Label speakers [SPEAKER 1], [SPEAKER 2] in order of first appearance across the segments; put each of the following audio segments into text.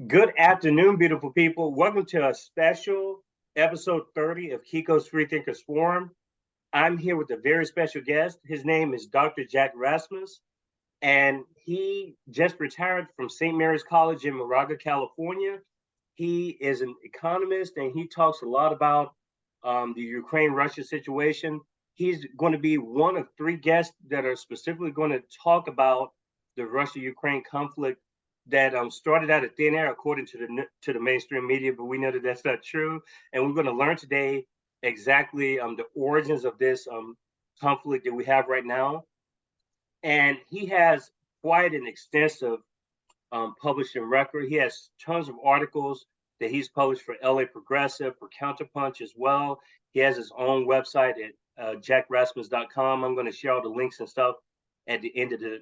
[SPEAKER 1] Good afternoon, beautiful people. Welcome to a special episode 30 of Kiko's Free Thinkers Forum. I'm here with a very special guest. His name is Dr. Jack Rasmus, and he just retired from St. Mary's College in Moraga, California. He is an economist, and he talks a lot about the Ukraine-Russia situation. He's going to be one of three guests that are specifically going to talk about the Russia-Ukraine conflict that started out of thin air, according to the mainstream media, but we know that that's not true. And we're going to learn today exactly the origins of this conflict that we have right now. And he has quite an extensive publishing record. He has tons of articles that he's published for LA Progressive, for Counterpunch as well. He has his own website at jackrasmus.com. I'm going to share all the links and stuff at the end of the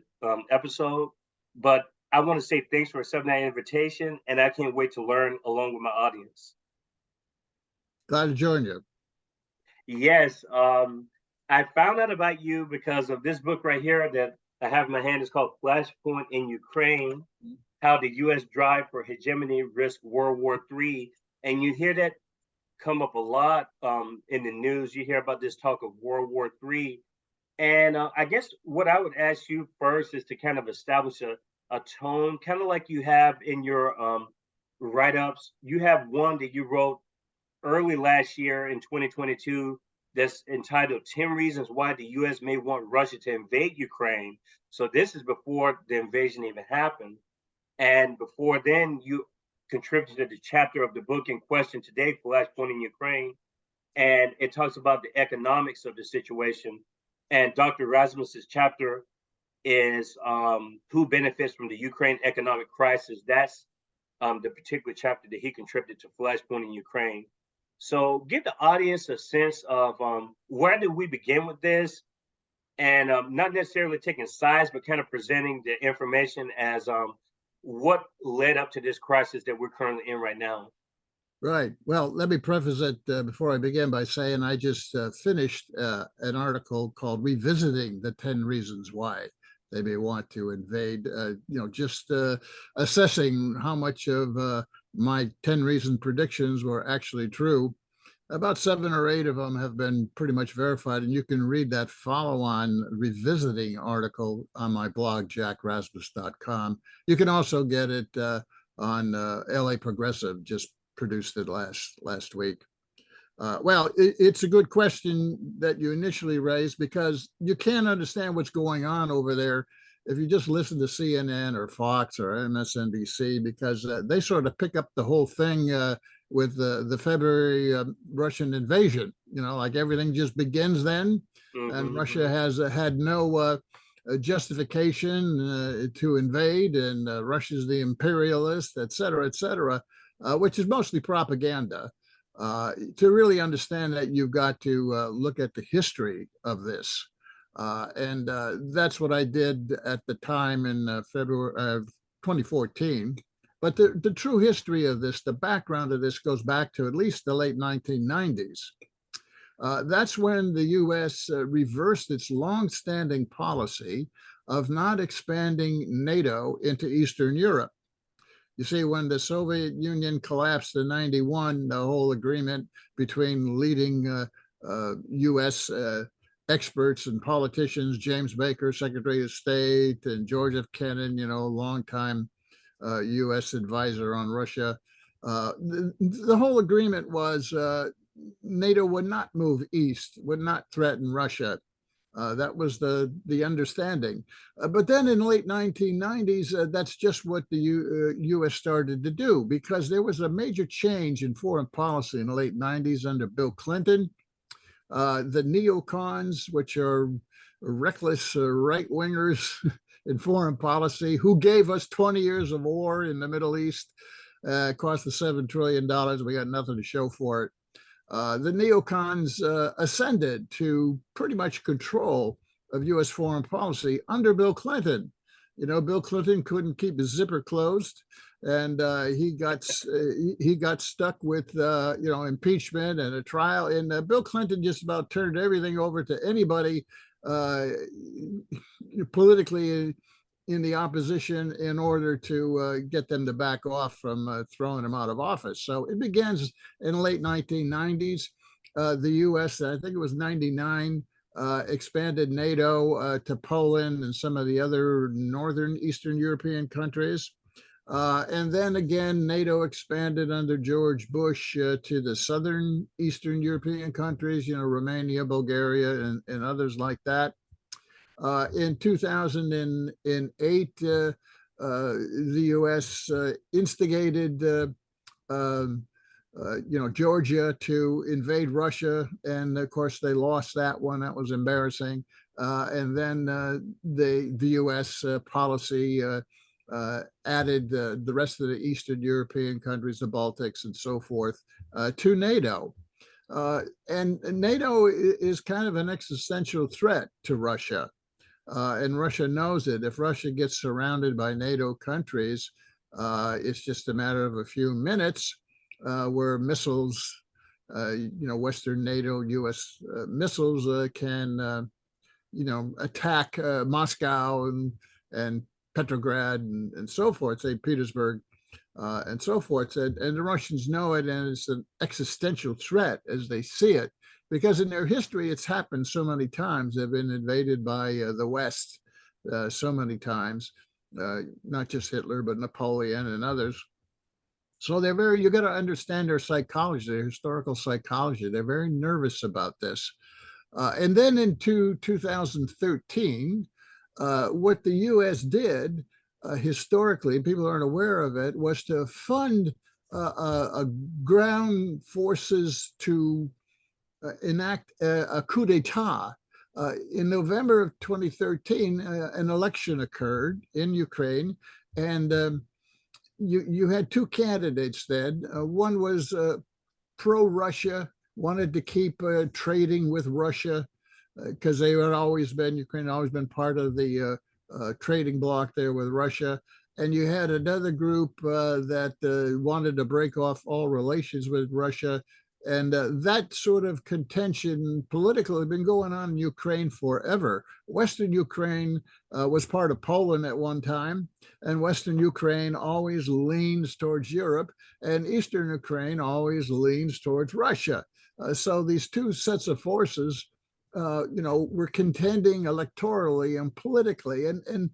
[SPEAKER 1] episode. But I want to say thanks for accepting that invitation, and I can't wait to learn along with my audience.
[SPEAKER 2] Glad to join you.
[SPEAKER 1] Yes, I found out about you because of this book right here that I have in my hand. It's called Flashpoint in Ukraine, How the U.S. Drive for Hegemony Risk World War III. And you hear that come up a lot in the news. You hear about this talk of World War III. And I guess what I would ask you first is to kind of establish a tone, kind of like you have in your write-ups. You have one that you wrote early last year in 2022 that's entitled 10 Reasons Why the U.S. May Want Russia to Invade Ukraine. So this is before the invasion even happened. And before then, you contributed to the chapter of the book in question today, Flashpoint in Ukraine. And it talks about the economics of the situation. And Dr. Rasmus's chapter is who benefits from the Ukraine economic crisis. That's the particular chapter that he contributed to Flashpoint in Ukraine. So give the audience a sense of where did we begin with this, and not necessarily taking sides, but kind of presenting the information as what led up to this crisis that we're currently in right now.
[SPEAKER 2] Right. Well, let me preface it before I begin by saying I just finished an article called Revisiting the 10 Reasons Why They May Want to Invade, just assessing how much of my 10 reason predictions were actually true. About 7 or 8 of them have been pretty much verified, and you can read that follow-on revisiting article on my blog, jackrasmus.com. You can also get it on LA Progressive, just produced it last week. Well, it's a good question that you initially raised, because you can't understand what's going on over there if you just listen to CNN or Fox or MSNBC, because they sort of pick up the whole thing with the February Russian invasion. Like everything just begins then, and Russia has had no justification to invade, and Russia's the imperialist, et cetera, which is mostly propaganda. To really understand that, you've got to look at the history of this. And that's what I did at the time in February 2014. But the true history of this, the background of this, goes back to at least the late 1990s. That's when the U.S. reversed its longstanding policy of not expanding NATO into Eastern Europe. You see, when the Soviet Union collapsed in '91, the whole agreement between leading U.S. experts and politicians, James Baker, Secretary of State, and George F. Kennan, longtime U.S. advisor on Russia, the whole agreement was NATO would not move east, would not threaten Russia. That was the understanding. But then in the late 1990s, that's just what the U.S. started to do, because there was a major change in foreign policy in the late 90s under Bill Clinton. The neocons, which are reckless right-wingers in foreign policy, who gave us 20 years of war in the Middle East, cost us $7 trillion. We got nothing to show for it. The neocons ascended to pretty much control of U.S. foreign policy under Bill Clinton. Bill Clinton couldn't keep his zipper closed, and he got stuck with impeachment and a trial. And Bill Clinton just about turned everything over to anybody politically in the opposition in order to get them to back off from throwing him out of office. So it begins in the late 1990s. The U.S., I think it was 99, expanded NATO to Poland and some of the other northern Eastern European countries. And then again, NATO expanded under George Bush to the southern Eastern European countries, Romania, Bulgaria, and others like that. In 2008, the U.S. Instigated, Georgia to invade Russia, and of course they lost that one. That was embarrassing. And then the U.S. policy added the rest of the Eastern European countries, the Baltics, and so forth, to NATO. And NATO is kind of an existential threat to Russia. And Russia knows it. If Russia gets surrounded by NATO countries, it's just a matter of a few minutes where missiles, Western NATO US missiles can, attack Moscow and Petrograd and so forth, St. Petersburg, and so forth. And the Russians know it, and it's an existential threat as they see it, because in their history, it's happened so many times. They've been invaded by the West so many times, not just Hitler, but Napoleon and others. So you got to understand their psychology, their historical psychology. They're very nervous about this. And then in 2013, what the U.S. did historically, people aren't aware of it, was to fund ground forces to enact a coup d'etat. In November of 2013, an election occurred in Ukraine, and you had two candidates then. One was pro-Russia, wanted to keep trading with Russia, because Ukraine had always been part of the trading bloc there with Russia. And you had another group that wanted to break off all relations with Russia. And that sort of contention politically had been going on in Ukraine forever. Western Ukraine was part of Poland at one time, and Western Ukraine always leans towards Europe, and Eastern Ukraine always leans towards Russia. So these two sets of forces were contending electorally and politically. And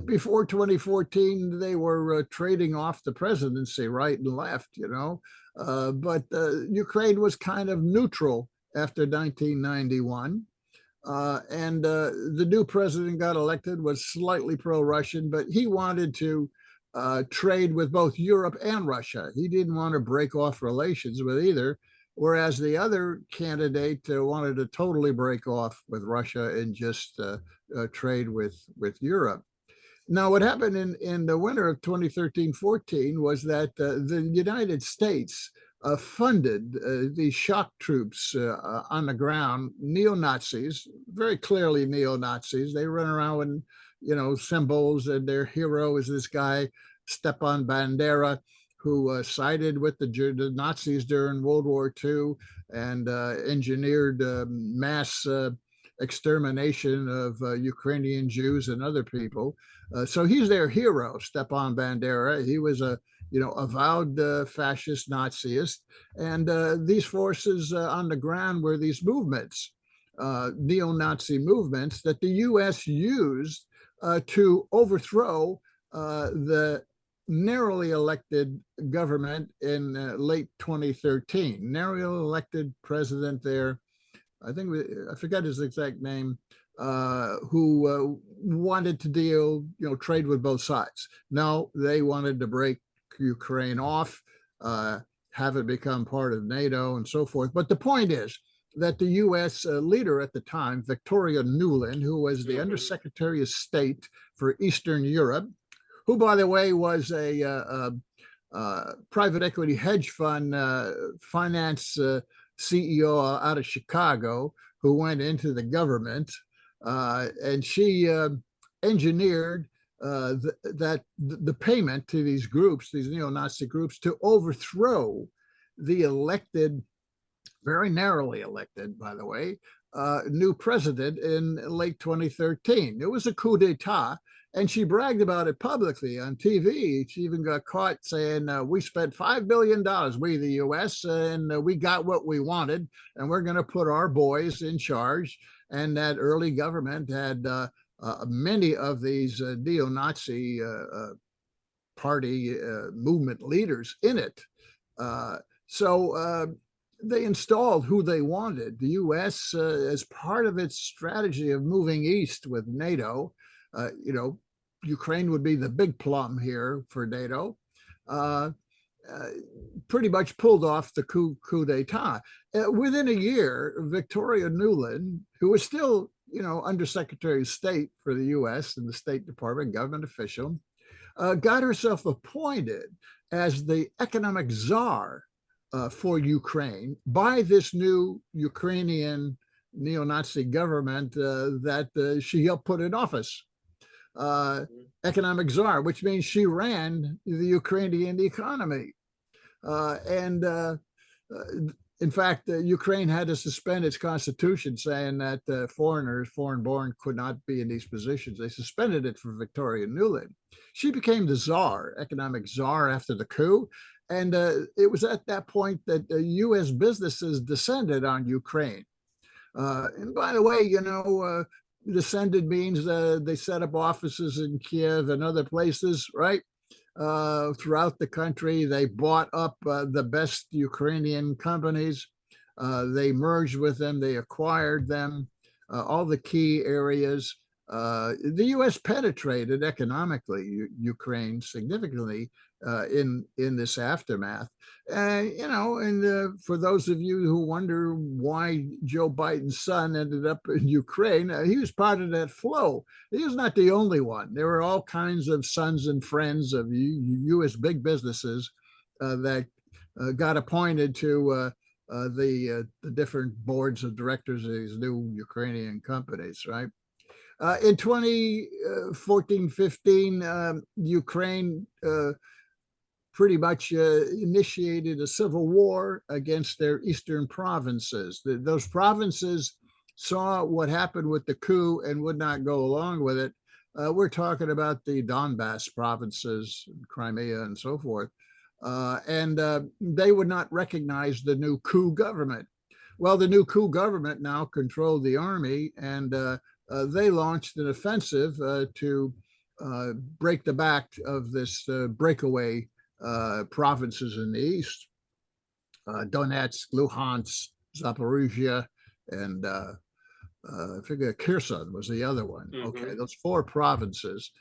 [SPEAKER 2] before 2014, they were trading off the presidency right and left, but Ukraine was kind of neutral after 1991. And the new president got elected, was slightly pro-Russian, but he wanted to trade with both Europe and Russia. He didn't want to break off relations with either, whereas the other candidate wanted to totally break off with Russia and just trade with Europe. Now, what happened in the winter of 2013-14 was that the United States funded these shock troops on the ground, neo-Nazis, very clearly neo-Nazis. They run around with, symbols, and their hero is this guy, Stepan Bandera, who sided with the Nazis during World War II and engineered mass extermination of Ukrainian Jews and other people. So he's their hero, Stepan Bandera. He was a avowed fascist Naziist. And these forces on the ground were these movements, neo-Nazi movements that the U.S. used to overthrow the narrowly elected government in late 2013. Narrowly elected president there, I forgot his exact name, who wanted to trade with both sides. No, they wanted to break Ukraine off, have it become part of NATO and so forth. But the point is that the U.S. leader at the time, Victoria Nuland, who was the Undersecretary of State for Eastern Europe, who, by the way, was a private equity hedge fund finance CEO out of Chicago, who went into the government, and she engineered the payment to these groups, these neo-Nazi groups, to overthrow the elected, very narrowly elected, by the way, new president in late 2013. It was a coup d'etat. And she bragged about it publicly on TV. She even got caught saying, we spent $5 billion, we, the US, and we got what we wanted, and we're going to put our boys in charge. And that early government had many of these neo-Nazi party movement leaders in it. So they installed who they wanted. The US, as part of its strategy of moving east with NATO, Ukraine would be the big plum here for NATO, pretty much pulled off the coup d'etat. Within a year, Victoria Nuland, who was still, Undersecretary of State for the US in the State Department, government official, got herself appointed as the economic czar for Ukraine by this new Ukrainian neo-Nazi government that she helped put in office. Economic czar, which means she ran the Ukrainian economy. In fact, Ukraine had to suspend its constitution, saying that foreign-born, could not be in these positions. They suspended it for Victoria Nuland. She became the czar, economic czar, after the coup. And it was at that point that U.S. businesses descended on Ukraine. And by the way, descended means they set up offices in Kiev and other places, right? Throughout the country. They bought up the best Ukrainian companies. They merged with them. They acquired them, all the key areas. The U.S. penetrated economically Ukraine significantly in this aftermath. And for those of you who wonder why Joe Biden's son ended up in Ukraine, he was part of that flow. He was not the only one. There were all kinds of sons and friends of U.S. big businesses that got appointed to the different boards of directors of these new Ukrainian companies, right? In 2014-15, Ukraine pretty much initiated a civil war against their eastern provinces. Those provinces saw what happened with the coup and would not go along with it. We're talking about the Donbass provinces, Crimea and so forth. And they would not recognize the new coup government. Well, the new coup government now controlled the army, and they launched an offensive to break the back of this breakaway provinces in the east, Donetsk, Luhansk, Zaporizhia, and I figure Kherson was the other one. Mm-hmm. Okay, those four provinces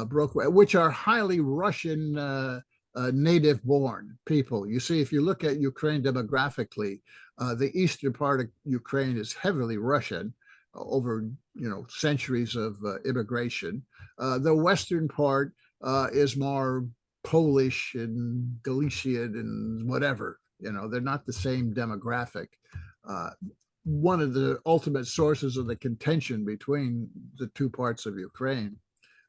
[SPEAKER 2] broke away, which are highly Russian native-born people. You see, if you look at Ukraine demographically, the eastern part of Ukraine is heavily Russian, over centuries of immigration. The western part is more Polish and Galician and whatever. They're not the same demographic. One of the ultimate sources of the contention between the two parts of Ukraine,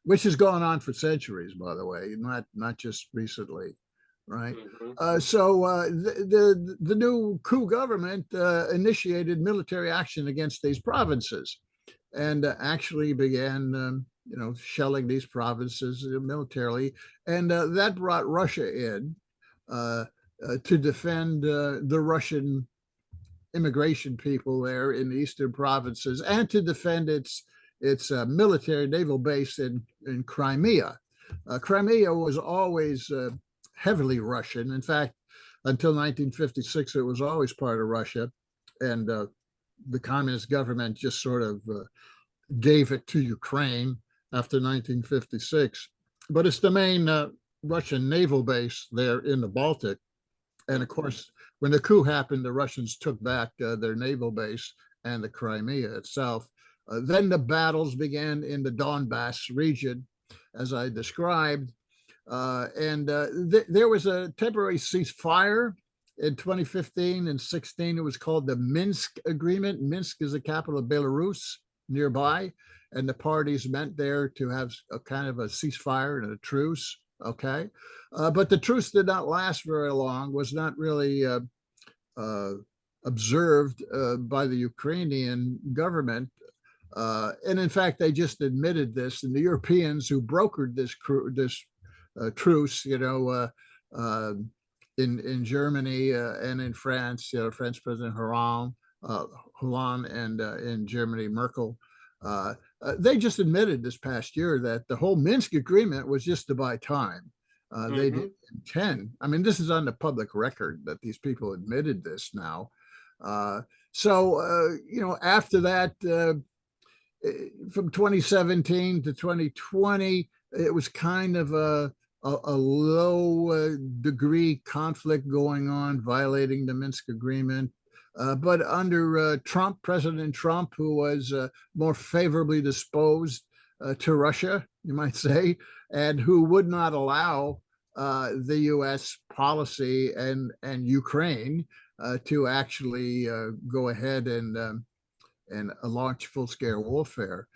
[SPEAKER 2] which has gone on for centuries, by the way, not just recently, right? Mm-hmm. So the new coup government initiated military action against these provinces, and actually began, shelling these provinces militarily, and that brought Russia in to defend the Russian immigration people there in the eastern provinces, and to defend its military naval base in Crimea. Crimea was always heavily Russian. In fact, until 1956, it was always part of Russia, and the communist government just sort of gave it to Ukraine after 1956. But it's the main Russian naval base there in the Baltic. And of course, when the coup happened, the Russians took back their naval base and the Crimea itself. Then the battles began in the Donbass region, as I described. There was a temporary ceasefire in 2015 and 16. It was called the Minsk Agreement. Minsk is the capital of Belarus, nearby. And the parties met there to have a kind of a ceasefire and a truce. Okay. But the truce did not last very long, was not really observed by the Ukrainian government. And in fact, they just admitted this, and the Europeans who brokered this truce, in Germany and in France, French President Hollande, and in Germany, Merkel. They just admitted this past year that the whole Minsk agreement was just to buy time. They didn't intend. I mean, this is on the public record that these people admitted this now. After that, from 2017 to 2020, it was kind of a low degree conflict going on, violating the Minsk agreement. But under President Trump, who was more favorably disposed to Russia, you might say, and who would not allow the U.S. policy and Ukraine to actually go ahead and launch full-scale warfare.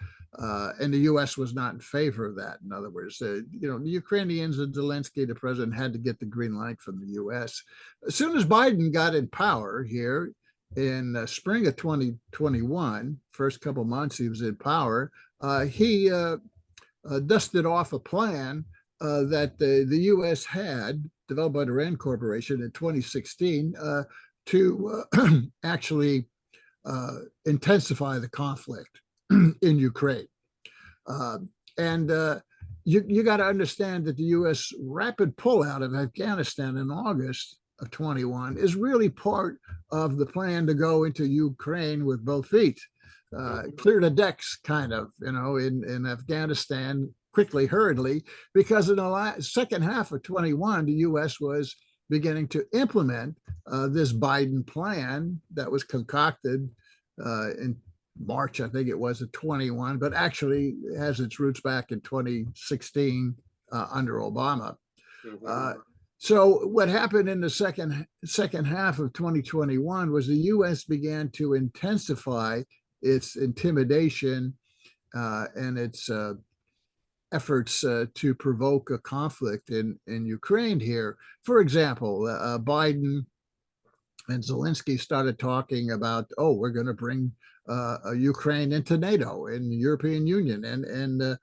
[SPEAKER 2] And the U.S. was not in favor of that. In other words, the Ukrainians and Zelensky, the president, had to get the green light from the U.S. As soon as Biden got in power here in spring of 2021, first couple months he was in power, he dusted off a plan that the U.S. had developed by the Rand Corporation in 2016 to actually intensify the conflict in Ukraine. You got to understand that the U.S. rapid pullout of Afghanistan in August of 21 is really part of the plan to go into Ukraine with both feet, clear the decks, kind of, in Afghanistan quickly, hurriedly, because in the second half of 21, the U.S. was beginning to implement this Biden plan that was concocted in March, I think it was, of 21, but actually has its roots back in 2016 under Obama. So what happened in the second half of 2021 was the U.S. began to intensify its intimidation and its efforts to provoke a conflict in Ukraine here. For example, Biden and Zelensky started talking about, we're going to bring Ukraine into NATO and the European Union and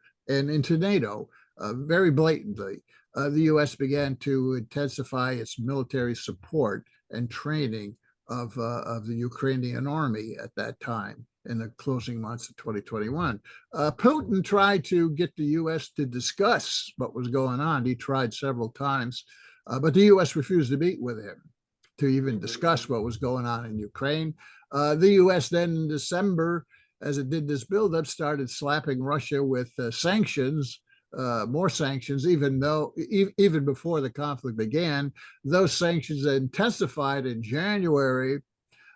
[SPEAKER 2] into NATO very blatantly. The U.S. began to intensify its military support and training of the Ukrainian army at that time in the closing months of 2021. Putin tried to get the U.S. to discuss what was going on. He tried several times, but the U.S. refused to meet with him to even discuss what was going on in Ukraine. The U.S. then in December, as it did this buildup, started slapping Russia with sanctions, more sanctions, even before the conflict began. Those sanctions intensified in January.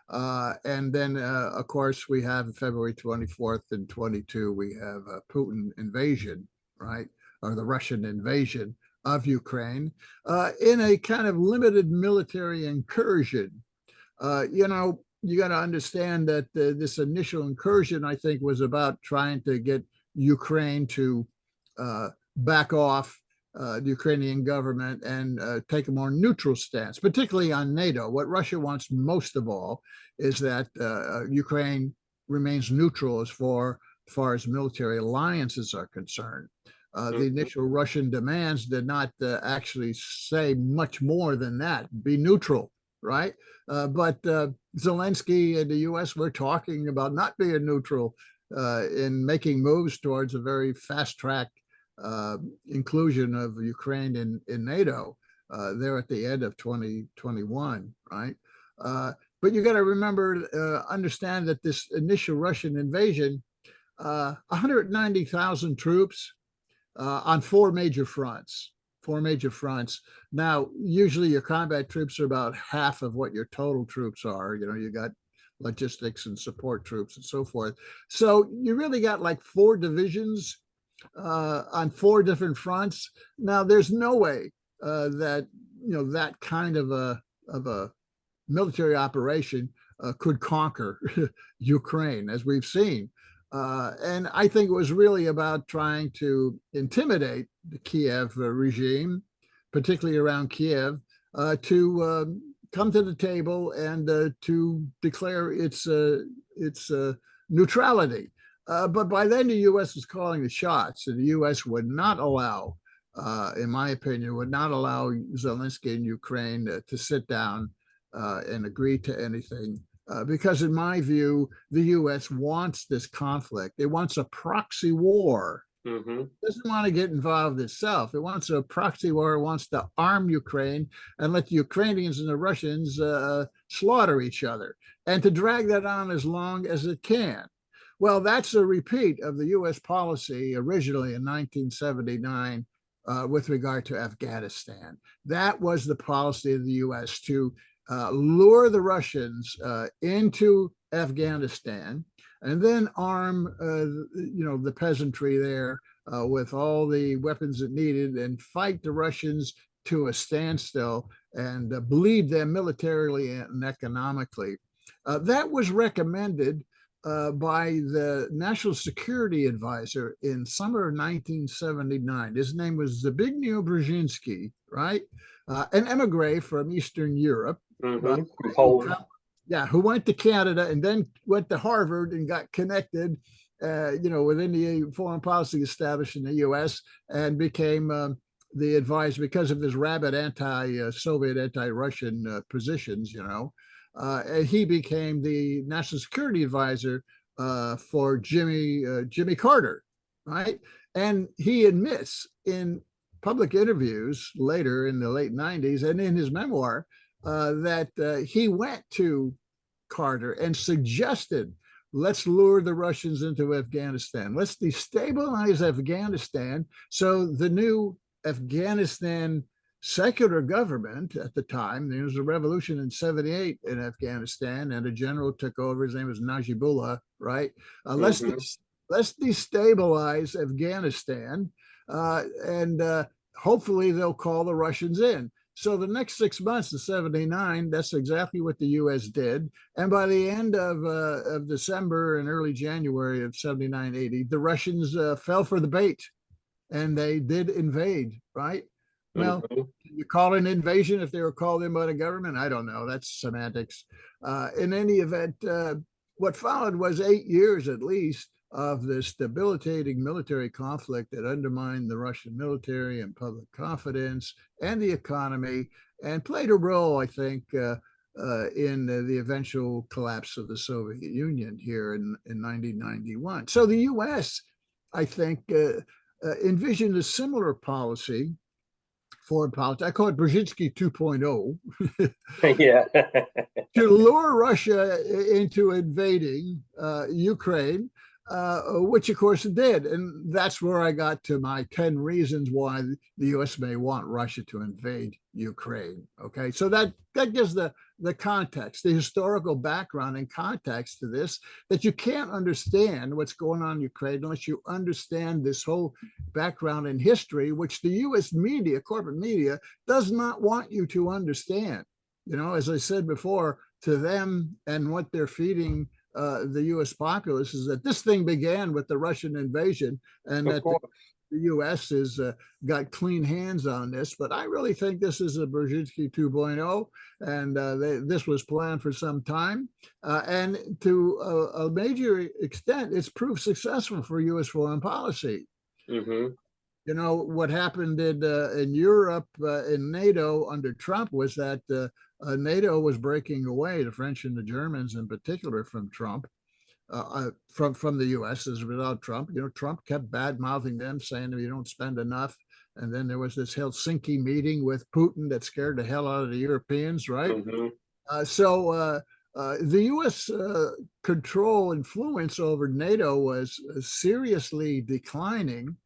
[SPEAKER 2] And then, of course, we have February 24th and 22, we have Putin invasion, right? Or the Russian invasion of Ukraine in a kind of limited military incursion. You got to understand that this initial incursion, I think, was about trying to get Ukraine to back off the Ukrainian government and take a more neutral stance, particularly on NATO. What Russia wants most of all is that Ukraine remains neutral as far as military alliances are concerned. The initial Russian demands did not actually say much more than that, be neutral, right? But Zelensky and the U.S. were talking about not being neutral in making moves towards a very fast-track inclusion of Ukraine in NATO there at the end of 2021, right? But you got to remember, understand that this initial Russian invasion, 190,000 troops on four major fronts. Now, usually your combat troops are about half of what your total troops are. You got logistics and support troops and so forth. So you really got like four divisions on four different fronts. Now, there's no way that that kind of a military operation could conquer Ukraine, as we've seen. And I think it was really about trying to intimidate the Kiev regime, particularly around Kiev, to come to the table and to declare its neutrality. But by then, the U.S. was calling the shots, and the U.S. would not allow, in my opinion, would not allow Zelensky in Ukraine to sit down and agree to anything. Because in my view, the U.S. wants this conflict. It wants a proxy war.
[SPEAKER 1] Mm-hmm.
[SPEAKER 2] It doesn't want to get involved itself. It wants a proxy war. It wants to arm Ukraine and let the Ukrainians and the Russians slaughter each other, and to drag that on as long as it can. Well, that's a repeat of the U.S. policy originally in 1979 with regard to Afghanistan. That was the policy of the U.S. to lure the Russians into Afghanistan and then arm, the peasantry there with all the weapons it needed and fight the Russians to a standstill and bleed them militarily and economically. That was recommended by the National Security Advisor in summer of 1979. His name was Zbigniew Brzezinski, right? An emigre from Eastern Europe.
[SPEAKER 1] Mm-hmm.
[SPEAKER 2] Right?
[SPEAKER 1] From Poland.
[SPEAKER 2] Who went to Canada and then went to Harvard and got connected, within the foreign policy established in the U.S. and became the advisor because of his rabid anti-Soviet, anti-Russian positions, he became the national security advisor for Jimmy Carter, right? And he admits in public interviews later in the late 90s and in his memoir that he went to Carter and suggested, let's lure the Russians into Afghanistan. Let's destabilize Afghanistan so the new Afghanistan secular government at the time, there was a revolution in 78 in Afghanistan and a general took over, his name was Najibullah, right? Let's destabilize Afghanistan and hopefully they'll call the Russians in. So the next 6 months of 79, that's exactly what the U.S. did. And by the end of December and early January of 79, 80, the Russians fell for the bait and they did invade, right? Well,
[SPEAKER 1] Mm-hmm.
[SPEAKER 2] you call it an invasion if they were called in by the government? I don't know. That's semantics. In any event, what followed was 8 years at least of this debilitating military conflict that undermined the Russian military and public confidence and the economy and played a role, I think, in the eventual collapse of the Soviet Union here in 1991. So the U.S., I think, envisioned a similar policy, foreign policy. I call it Brzezinski 2.0.
[SPEAKER 1] Yeah.
[SPEAKER 2] To lure Russia into invading Ukraine, which of course it did. And that's where I got to my 10 reasons why the U.S. may want Russia to invade Ukraine. Okay, so that gives the context, the historical background and context to this, that you can't understand what's going on in Ukraine unless you understand this whole background in history, which the U.S. media, corporate media, does not want you to understand. As I said before, to them and what they're feeding the U.S. populace is that this thing began with the Russian invasion and that the U.S. has got clean hands on this. But I really think this is a Brzezinski 2.0, and this was planned for some time. And to a major extent, it's proved successful for U.S. foreign policy.
[SPEAKER 1] Mm-hmm.
[SPEAKER 2] What happened in Europe, in NATO under Trump, was that NATO was breaking away, the French and the Germans in particular, from Trump, from the U.S. as without Trump. Trump kept bad-mouthing them, saying you don't spend enough. And then there was this Helsinki meeting with Putin that scared the hell out of the Europeans, right?
[SPEAKER 1] Mm-hmm.
[SPEAKER 2] So the U.S. Control influence over NATO was seriously declining.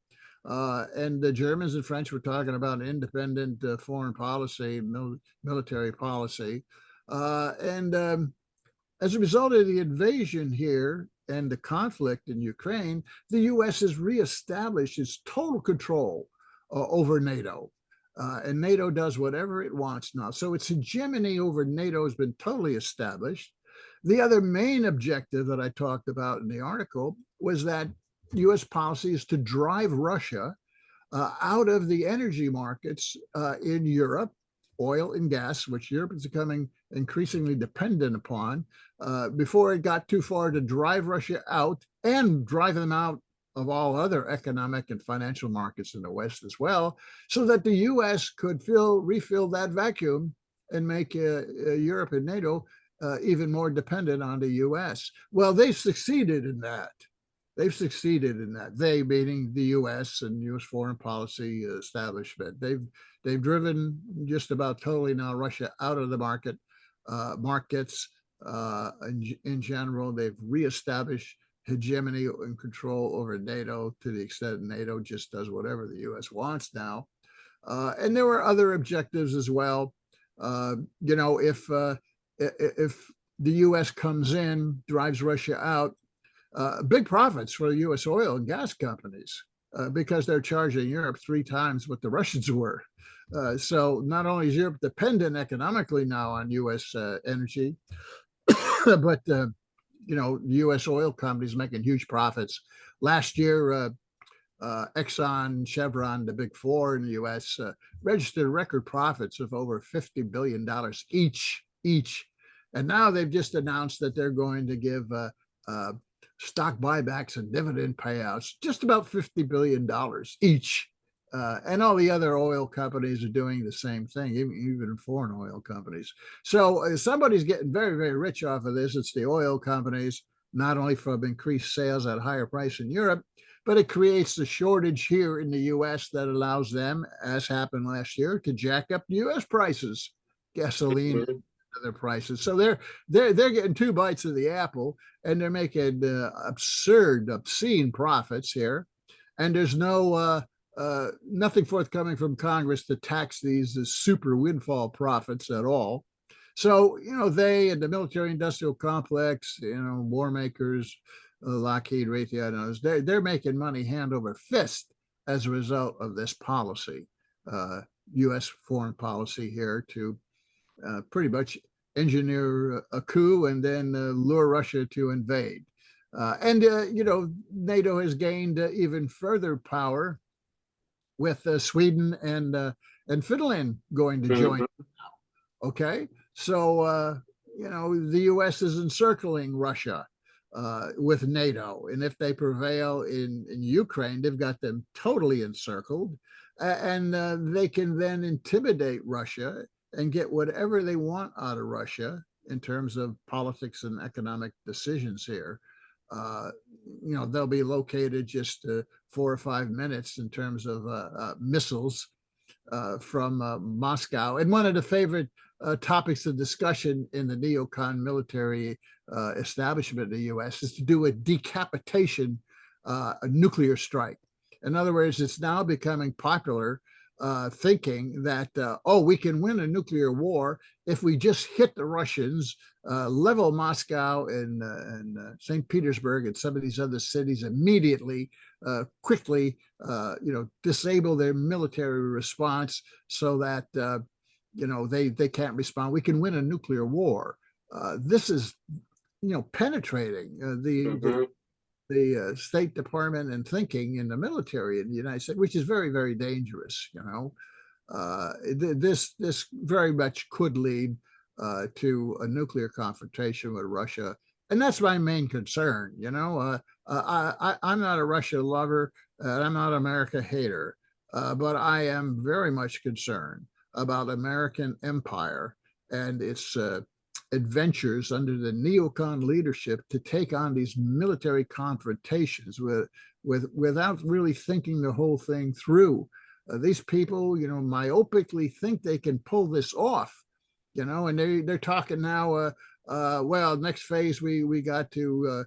[SPEAKER 2] And the Germans and French were talking about independent foreign policy, military policy. And as a result of the invasion here and the conflict in Ukraine, the U.S. has reestablished its total control over NATO. And NATO does whatever it wants now. So its hegemony over NATO has been totally established. The other main objective that I talked about in the article was that U.S. policy is to drive Russia out of the energy markets in Europe, oil and gas, which Europe is becoming increasingly dependent upon, before it got too far to drive Russia out and drive them out of all other economic and financial markets in the West as well, so that the U.S. could refill that vacuum and make Europe and NATO even more dependent on the U.S. Well, they've succeeded in that. They've succeeded in that. They, meaning the U.S. and U.S. foreign policy establishment, they've driven just about totally now Russia out of the markets in general. They've reestablished hegemony and control over NATO to the extent NATO just does whatever the U.S. wants now. And there were other objectives as well. If the U.S. comes in, drives Russia out, big profits for the U.S. oil and gas companies because they're charging Europe 3 times what the Russians were. So not only is Europe dependent economically now on U.S. energy, but U.S. oil companies making huge profits. Last year, Exxon, Chevron, the big 4 in the U.S., registered record profits of over $50 billion each. And now they've just announced that they're going to give stock buybacks and dividend payouts, just about $50 billion each. And all the other oil companies are doing the same thing, even foreign oil companies. So somebody's getting very, very rich off of this. It's the oil companies, not only from increased sales at a higher price in Europe, but it creates the shortage here in the U.S. that allows them, as happened last year, to jack up the U.S. prices, gasoline, and other prices. So they're getting 2 bites of the apple, and they're making obscene profits here. And there's nothing forthcoming from Congress to tax these super windfall profits at all. So, they and the military-industrial complex, war makers, Lockheed, Raytheon, and others, they're making money hand over fist as a result of this policy, U.S. foreign policy here to pretty much engineer a coup and then lure Russia to invade. NATO has gained even further power with Sweden and Finland going to join. Okay, so the U.S. is encircling Russia with NATO, and if they prevail in Ukraine, they've got them totally encircled, and they can then intimidate Russia and get whatever they want out of Russia in terms of politics and economic decisions here. They'll be located just 4 or 5 minutes in terms of missiles from Moscow. And one of the favorite topics of discussion in the neocon military establishment in the U.S. is to do a decapitation, a nuclear strike. In other words, it's now becoming popular thinking that, we can win a nuclear war if we just hit the Russians, level Moscow and St. Petersburg and some of these other cities immediately, quickly, disable their military response so that, they can't respond. We can win a nuclear war. This is, penetrating the State Department and thinking in the military in the United States, which is very, very dangerous. This very much could lead to a nuclear confrontation with Russia, and that's my main concern. I'm not a Russia lover, and I'm not an America hater, but I am very much concerned about American empire and its adventures under the neocon leadership to take on these military confrontations without really thinking the whole thing through. These people, myopically think they can pull this off, and they're talking now, next phase we got to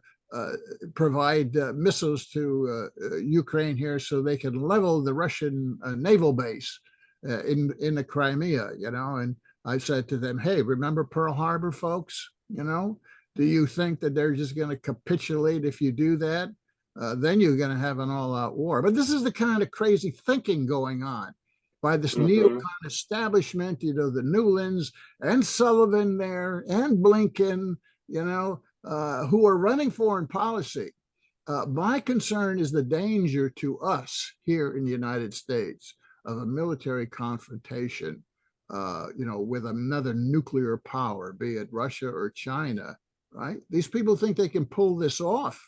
[SPEAKER 2] provide missiles to Ukraine here so they can level the Russian naval base in the Crimea, and I said to them, hey, remember Pearl Harbor, folks? Do you think that they're just going to capitulate if you do that? Then you're going to have an all-out war. But this is the kind of crazy thinking going on by this neocon establishment, the Newlands and Sullivan there and Blinken, who are running foreign policy. My concern is the danger to us here in the United States of a military confrontation with another nuclear power, be it Russia or China, right? These people think they can pull this off,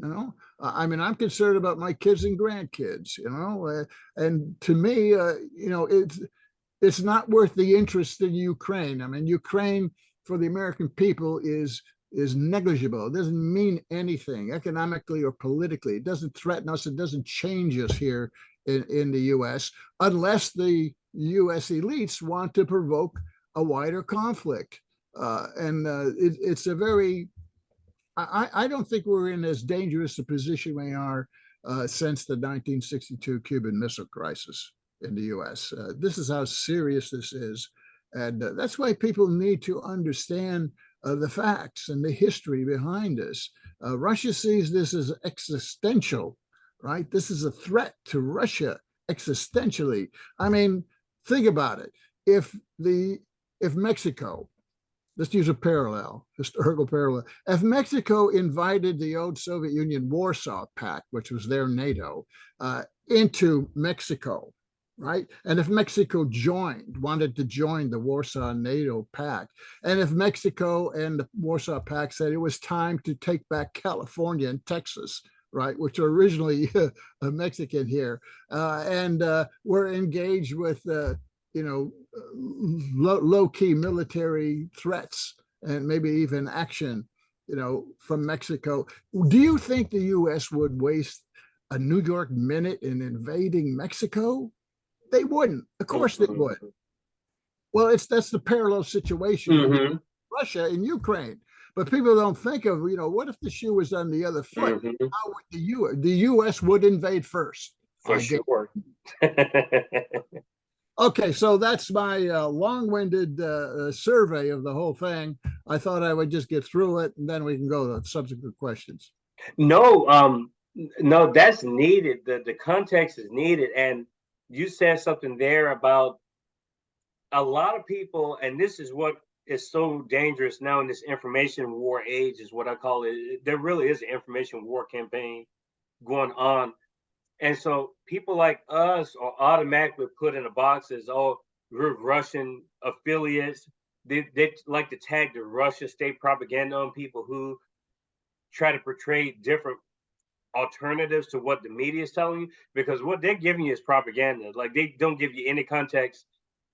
[SPEAKER 2] You know, I mean, I'm concerned about my kids and grandkids. You know, and to me, you know, it's not worth the interest in Ukraine. I mean, Ukraine for the American people is negligible. It doesn't mean anything economically or politically. It doesn't threaten us. It doesn't change us here in the U.S. unless the U.S. elites want to provoke a wider conflict. It's a very I don't think we're in as dangerous a position we are since the 1962 Cuban Missile Crisis in the U.S. This is how serious this is. And that's why people need to understand the facts and the history behind this. Russia sees this as existential, right? This is a threat to Russia existentially. I mean, think about it. If Mexico, let's use a parallel, historical parallel. If Mexico invited the old Soviet Union Warsaw Pact, which was their NATO, into Mexico, right? And if Mexico wanted to join the Warsaw NATO Pact, and if Mexico and the Warsaw Pact said it was time to take back California and Texas, right, which were originally Mexican here, and were engaged with you know, low-key military threats and maybe even action, you know, from Mexico. Do you think the U.S. would waste a New York minute in invading Mexico? They wouldn't. Of course they would. Well, that's the parallel situation Russia and Ukraine. But people don't think of, you know, what if the shoe was on the other foot? How would the U.S. would invade first?
[SPEAKER 1] For sure.
[SPEAKER 2] Okay, so that's my long-winded survey of the whole thing. I thought I would just get through it, and then we can go to subsequent questions.
[SPEAKER 1] No, no, that's needed. The context is needed, and you said something there about a lot of people, and this is what is so dangerous now in this information war age, is what I call it. There really is an information war campaign going on. And so people like us are automatically put in a box as, oh, we're Russian affiliates. They like to tag the Russia state propaganda on people who try to portray different alternatives to what the media is telling you, because what they're giving you is propaganda. Like, they don't give you any context.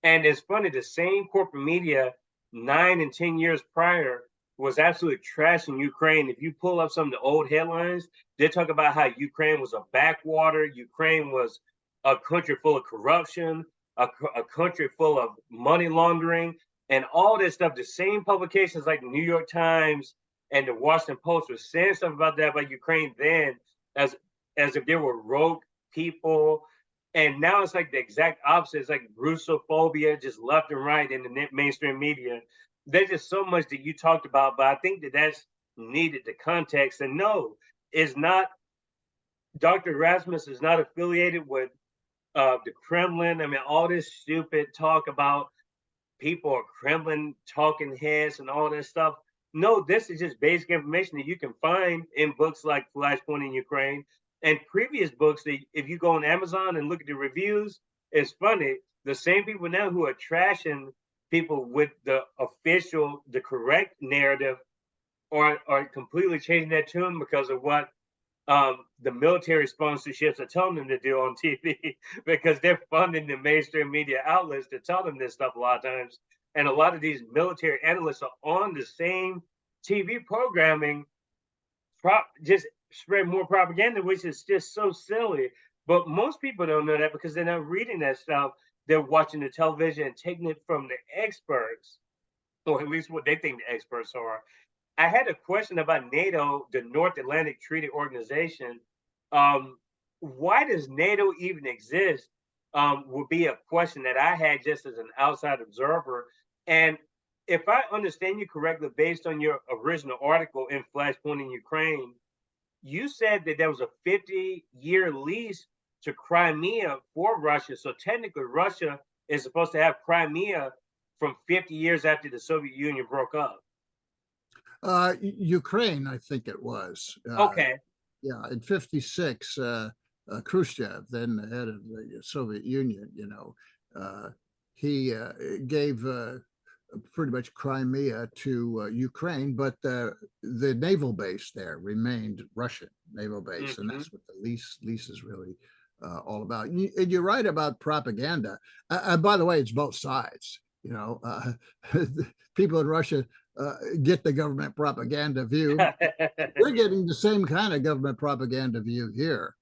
[SPEAKER 1] And it's funny, the same corporate media 9 and 10 years prior was absolutely trashing Ukraine. If you pull up some of the old headlines, they talk about how Ukraine was a backwater, Ukraine was a country full of corruption, a country full of money laundering, and all this stuff. The same publications like the New York Times and the Washington Post were saying stuff about that, about Ukraine then, as if they were rogue people. And now it's like the exact opposite. It's like Russophobia, just left and right in the mainstream media. There's just so much that you talked about, but I think that's needed, the context. And no, it's not. Dr. Rasmus is not affiliated with the Kremlin. I mean, all this stupid talk about people are Kremlin talking heads and all this stuff. No, this is just basic information that you can find in books like Flashpoint in Ukraine and previous books that if you go on Amazon and look at the reviews, it's funny. The same people now who are trashing people with the correct narrative are completely changing that tune because of what the military sponsorships are telling them to do on TV, because they're funding the mainstream media outlets to tell them this stuff a lot of times. And a lot of these military analysts are on the same TV programming, just spread more propaganda, which is just so silly. But most people don't know that because they're not reading that stuff. They're watching the television and taking it from the experts, or at least what they think the experts are. I had a question about NATO, the North Atlantic Treaty Organization. Why does NATO even exist? Would be a question that I had just as an outside observer. And if I understand you correctly, based on your original article in Flashpoint in Ukraine, you said that there was a 50-year lease to Crimea for Russia. So technically, Russia is supposed to have Crimea from 50 years after the Soviet Union broke up.
[SPEAKER 2] Ukraine, I think it was.
[SPEAKER 1] Okay.
[SPEAKER 2] Yeah, in '56, Khrushchev, then the head of the Soviet Union, he gave pretty much Crimea to Ukraine, but the naval base there remained Russian naval base, and that's what the lease is really all about. And you're right about propaganda. By the way, it's both sides. You know, people in Russia get the government propaganda view. We're getting the same kind of government propaganda view here.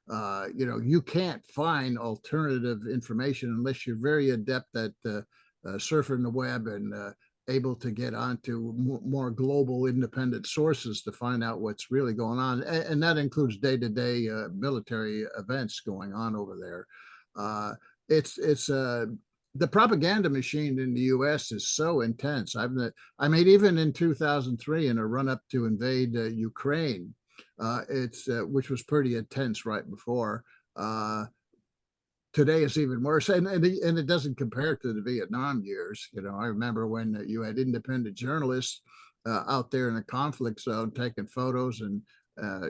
[SPEAKER 2] You know, you can't find alternative information unless you're very adept at surfing the web and able to get onto more global independent sources to find out what's really going on. And that includes day-to-day military events going on over there. It's the propaganda machine in the U.S. is so intense. I mean, even in 2003, in a run-up to invade Ukraine, which was pretty intense right before. Today is even worse, and it doesn't compare to the Vietnam years. You know, I remember when you had independent journalists out there in a conflict zone taking photos and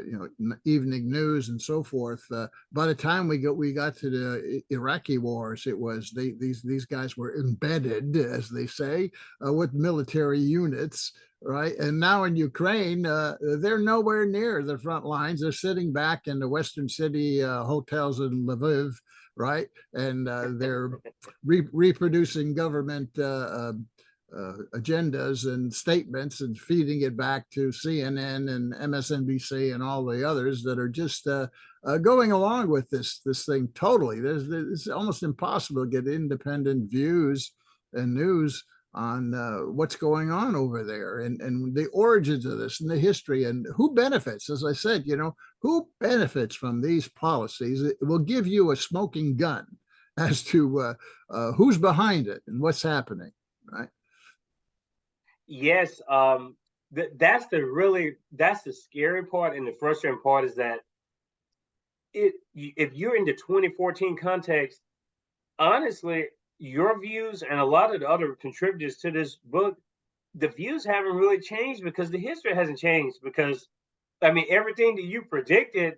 [SPEAKER 2] you know, evening news and so forth. By the time we got to the Iraqi wars, it was these guys were embedded, as they say, with military units, right? And now in Ukraine, they're nowhere near the front lines. They're sitting back in the Western city hotels in Lviv, right? And they're reproducing government agendas and statements and feeding it back to CNN and MSNBC and all the others that are just going along with this thing totally. It's almost impossible to get independent views and news on what's going on over there and the origins of this and the history and who benefits. As I said, you know, who benefits from these policies? It will give you a smoking gun as to who's behind it and what's happening, right?
[SPEAKER 1] Yes, that's the scary part, and the frustrating part is that if you're in the 2014 context, honestly, your views and a lot of the other contributors to this book, the views haven't really changed because the history hasn't changed. Because I mean, everything that you predicted,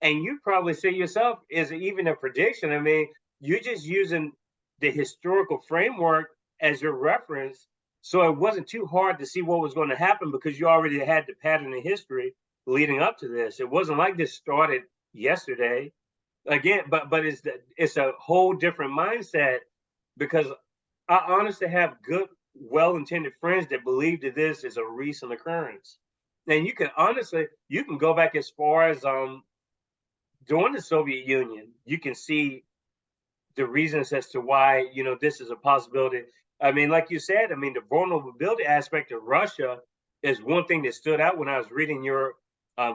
[SPEAKER 1] and you probably say yourself, is even a prediction. I mean, you're just using the historical framework as your reference. So it wasn't too hard to see what was going to happen because you already had the pattern of history leading up to this. It wasn't like this started yesterday. Again, but it's a whole different mindset because I honestly have good, well-intended friends that believe that this is a recent occurrence. And you can go back as far as during the Soviet Union. You can see the reasons as to why, you know, this is a possibility. I mean, like you said, I mean, the vulnerability aspect of Russia is one thing that stood out when I was reading your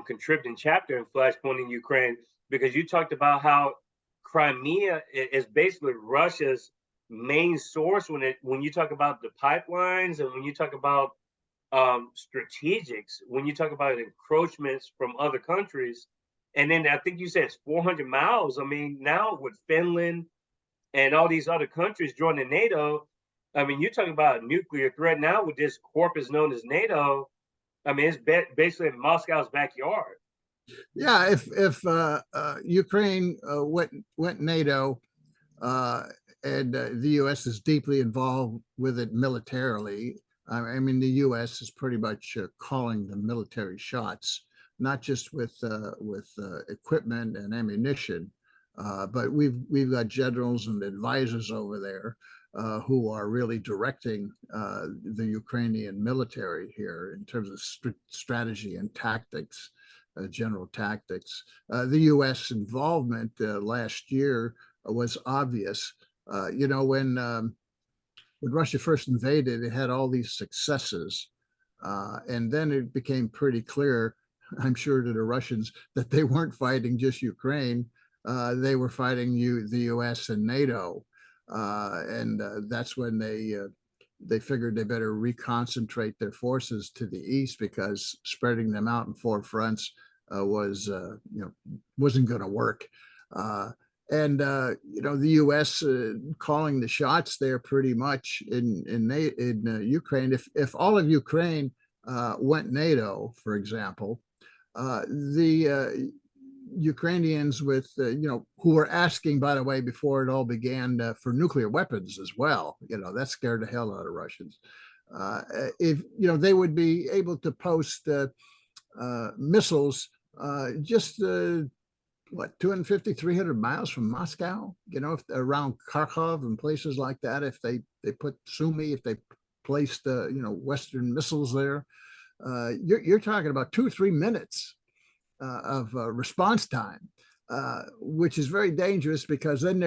[SPEAKER 1] contributing chapter in Flashpoint in Ukraine, because you talked about how Crimea is basically Russia's main source when you talk about the pipelines and when you talk about strategics, when you talk about encroachments from other countries. And then I think you said it's 400 miles. I mean, now with Finland and all these other countries joining NATO, I mean, you're talking about a nuclear threat now with this corpus known as NATO. I mean, it's basically Moscow's backyard.
[SPEAKER 2] Yeah, if Ukraine went NATO and the U.S. is deeply involved with it militarily, I mean, the U.S. is pretty much calling the military shots, not just with equipment and ammunition, but we've got generals and advisors over there who are really directing the Ukrainian military here in terms of strategy and tactics, general tactics. The U.S. involvement last year was obvious. You know, when Russia first invaded, it had all these successes, and then it became pretty clear, I'm sure, to the Russians that they weren't fighting just Ukraine. They were fighting the U.S. and NATO. And that's when they figured they better reconcentrate their forces to the east because spreading them out in four fronts wasn't going to work. And you know, the U.S. Calling the shots there pretty much in Ukraine. If all of Ukraine went NATO, for example, the Ukrainians with, who were asking, by the way, before it all began, for nuclear weapons as well. That scared the hell out of Russians. If they would be able to post missiles just 250, 300 miles from Moscow, if around Kharkov and places like that, if they put Sumy, if they placed Western missiles there, you're talking about 2 or 3 minutes of response time, which is very dangerous, because then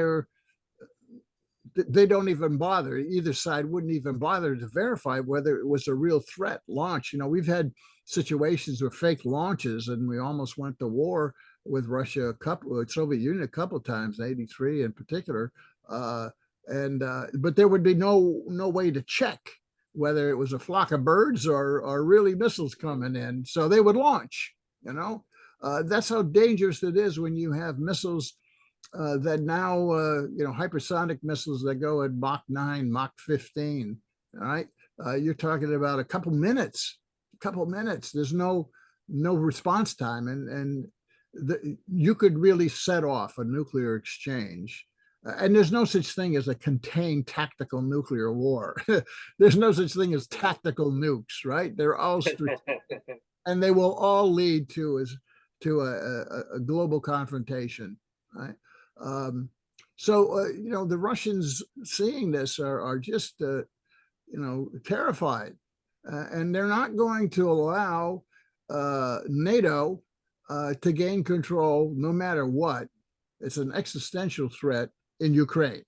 [SPEAKER 2] they don't even bother. Either side wouldn't even bother to verify whether it was a real threat launch. We've had situations with fake launches, and we almost went to war with Russia, with Soviet Union a couple of times, in '83 in particular. But there would be no way to check whether it was a flock of birds or really missiles coming in. So they would launch. That's how dangerous it is when you have missiles that now, hypersonic missiles that go at Mach 9, Mach 15. All right. You're talking about a couple minutes. There's no response time. And you could really set off a nuclear exchange. And there's no such thing as a contained tactical nuclear war. There's no such thing as tactical nukes, right? They're all and they will all lead to a global confrontation, right? The Russians, seeing this, are just terrified, and they're not going to allow NATO to gain control no matter what. It's an existential threat in Ukraine.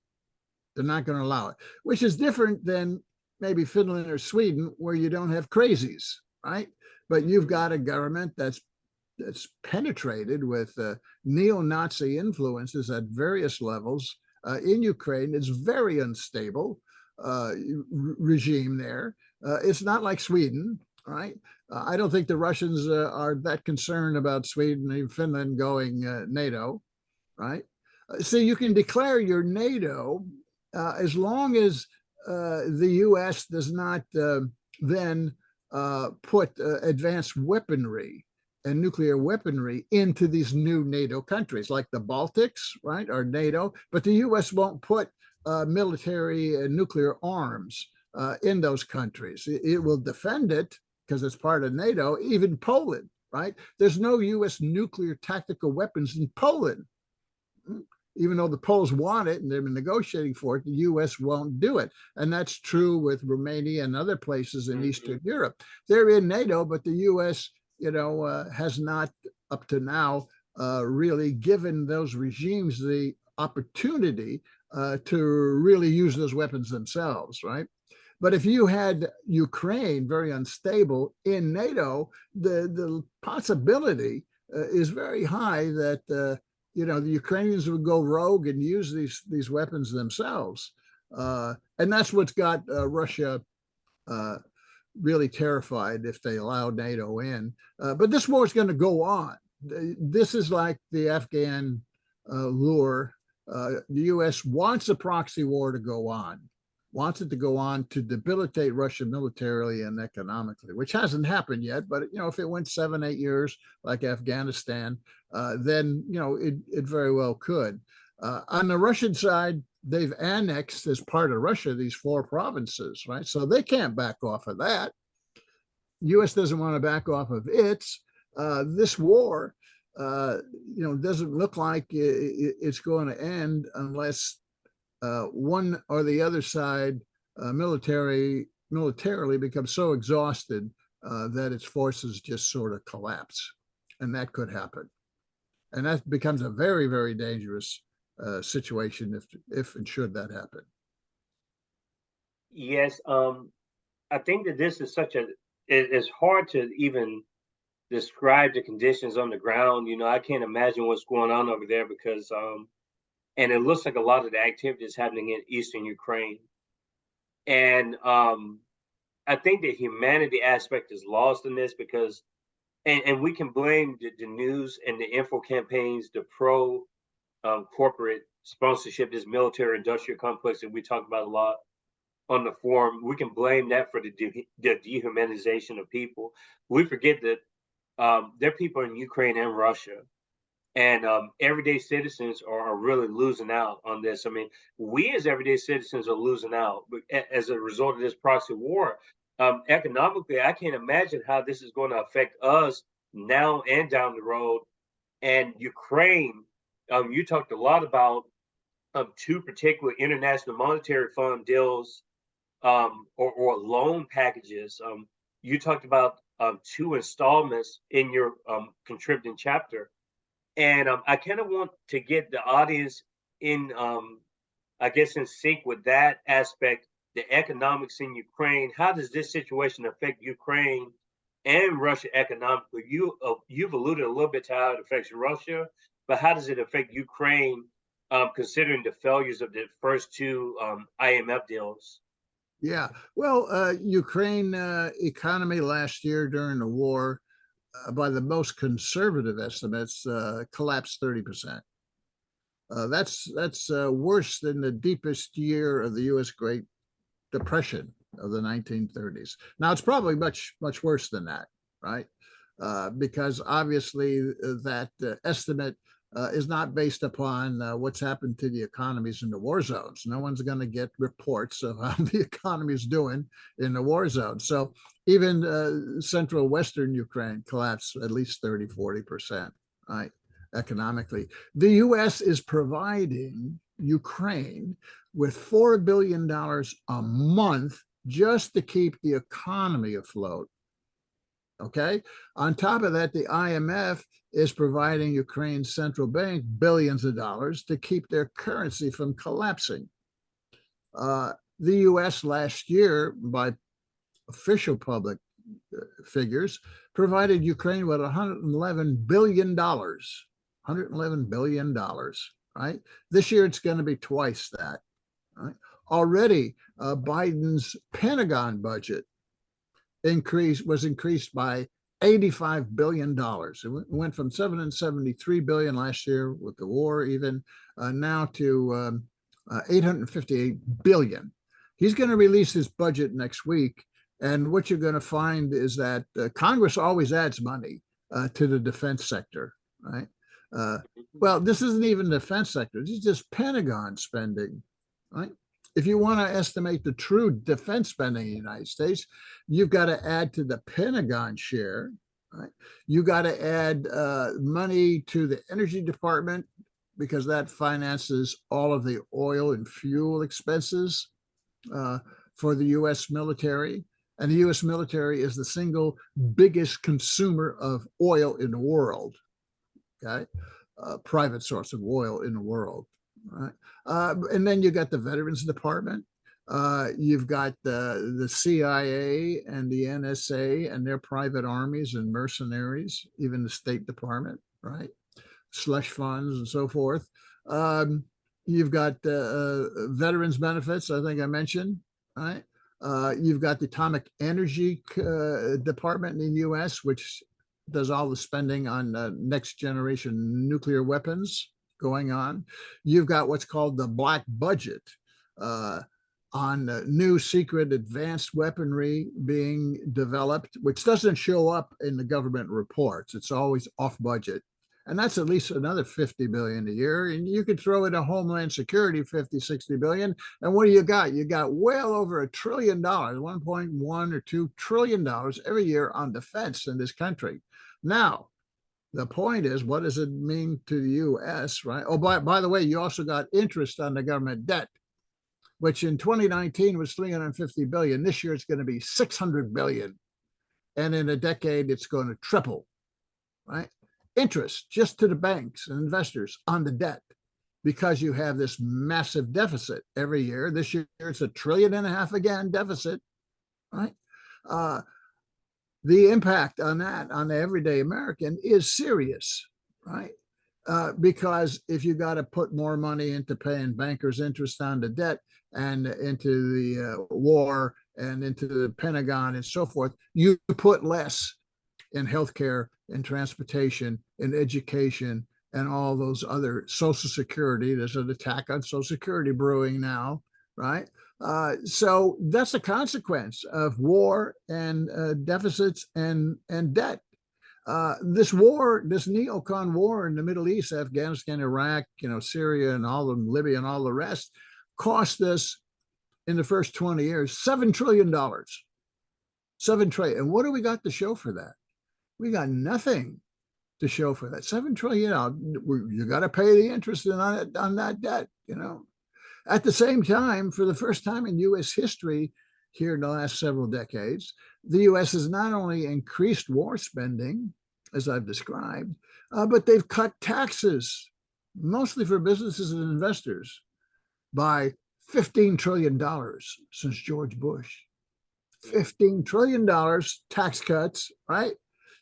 [SPEAKER 2] They're not going to allow it, which is different than maybe Finland or Sweden, where you don't have crazies, right? But you've got a government that's penetrated with neo-Nazi influences at various levels in Ukraine. It's very unstable regime there. It's not like Sweden, right? I don't think the Russians are that concerned about Sweden and Finland going NATO, right? So you can declare your NATO as long as the U.S. does not then put advanced weaponry and nuclear weaponry into these new NATO countries, like the Baltics, right, are NATO, but the U.S. won't put military and nuclear arms in those countries. It will defend it because it's part of NATO. Even Poland, right? There's no U.S. nuclear tactical weapons in Poland. Even though the Poles want it and they've been negotiating for it, the U.S. won't do it. And that's true with Romania and other places in Eastern Europe. They're in NATO, but the U.S., has not up to now really given those regimes the opportunity to really use those weapons themselves, right? But if you had Ukraine very unstable in NATO, the possibility is very high that the Ukrainians would go rogue and use these weapons themselves, and that's what's got Russia really terrified if they allow NATO in. But this war is going to go on. This is like the Afghan lure. The U.S. wants a proxy war to go on, wants it to go on to debilitate Russia militarily and economically, which hasn't happened yet. But if it went 7, 8 years like Afghanistan, then it very well could. On the Russian side, they've annexed, as part of Russia, these 4 provinces, right? So they can't back off of that. U.S. doesn't want to back off of its. This war, doesn't look like it's going to end unless one or the other side militarily becomes so exhausted that its forces just sort of collapse. And that could happen. And that becomes a very, very dangerous situation if and should that happen.
[SPEAKER 1] Yes, I think that this is it's hard to even describe the conditions on the ground. I can't imagine what's going on over there because, and it looks like a lot of the activity is happening in Eastern Ukraine. And I think the humanity aspect is lost in this because, and we can blame the news and the info campaigns, the pro corporate sponsorship, this military industrial complex that we talk about a lot on the forum. We can blame that for the dehumanization of people. We forget that there are people in Ukraine and Russia and everyday citizens are really losing out on this. I mean, we as everyday citizens are losing out as a result of this proxy war. Economically, I can't imagine how this is going to affect us now and down the road. And Ukraine, you talked a lot about two particular International Monetary Fund deals, or loan packages. You talked about two installments in your contributing chapter. And I kind of want to get the audience in, I guess, in sync with that aspect, the economics in Ukraine. How does this situation affect Ukraine and Russia economically? You've alluded a little bit to how it affects Russia, but how does it affect Ukraine, considering the failures of the first two IMF deals?
[SPEAKER 2] Yeah. Well, Ukraine economy last year during the war, by the most conservative estimates, collapsed 30%. That's worse than the deepest year of the U.S. Great Depression of the 1930s. Now it's probably much worse than that, right? Because obviously that estimate is not based upon what's happened to the economies in the war zones. No one's going to get reports of how the economy is doing in the war zone. So even central Western Ukraine collapsed at least 30-40%, right? Economically, the U.S. is providing Ukraine with $4 billion a month just to keep the economy afloat. Okay. On top of that, the IMF is providing Ukraine's central bank billions of dollars to keep their currency from collapsing. The US last year, by official public figures, provided Ukraine with $111 billion. $111 billion, right? This year it's going to be twice that. Right? Already, Biden's Pentagon budget was increased by $85 billion. It went from $773 billion last year with the war, even now to $858 billion. He's going to release his budget next week, and what you're going to find is that Congress always adds money to the defense sector, right? Well, this isn't even the defense sector. This is just Pentagon spending, right? If you want to estimate the true defense spending in the United States, you've got to add to the Pentagon share, right? You got to add money to the Energy Department because that finances all of the oil and fuel expenses for the U.S. military. And the U.S. military is the single biggest consumer of oil in the world, okay? Private source of oil in the world. Right. And then you got the Veterans Department. You've got the CIA and the NSA and their private armies and mercenaries, even the State Department, right? Slush funds and so forth. You've got veterans benefits, I think I mentioned, right? You've got the Atomic Energy Department in the US, which does all the spending on next generation nuclear weapons going on. You've got what's called the black budget on new secret advanced weaponry being developed, which doesn't show up in the government reports. It's always off budget. And that's at least another 50 billion a year. And you could throw in a Homeland Security 50, 60 billion. And what do you got? You got well over $1 trillion, 1.1 or $2 trillion every year on defense in this country. Now, the point is, what does it mean to the U.S., right? Oh, by the way, you also got interest on the government debt, which in 2019 was 350 billion. This year it's going to be 600 billion. And in a decade, it's going to triple, right? Interest just to the banks and investors on the debt because you have this massive deficit every year. This year it's $1.5 trillion again deficit, right? The impact on that on the everyday American is serious, right? Because if you got to put more money into paying bankers interest on the debt and into the war and into the Pentagon and so forth, you put less in healthcare, in transportation, in education, and all those other Social Security. There's an attack on Social Security brewing now, right? So that's a consequence of war and deficits and debt. This war, this neocon war in the Middle East, Afghanistan, Iraq, Syria, and all of them, Libya, and all the rest, cost us in the first 20 years $7 trillion. $7 trillion. And what do we got to show for that? We got nothing to show for that. $7 trillion. You got to pay the interest on that debt. At the same time, for the first time in U.S. history, here in the last several decades, the U.S. has not only increased war spending, as I've described, but they've cut taxes, mostly for businesses and investors, by $15 trillion since George Bush. $15 trillion tax cuts, right?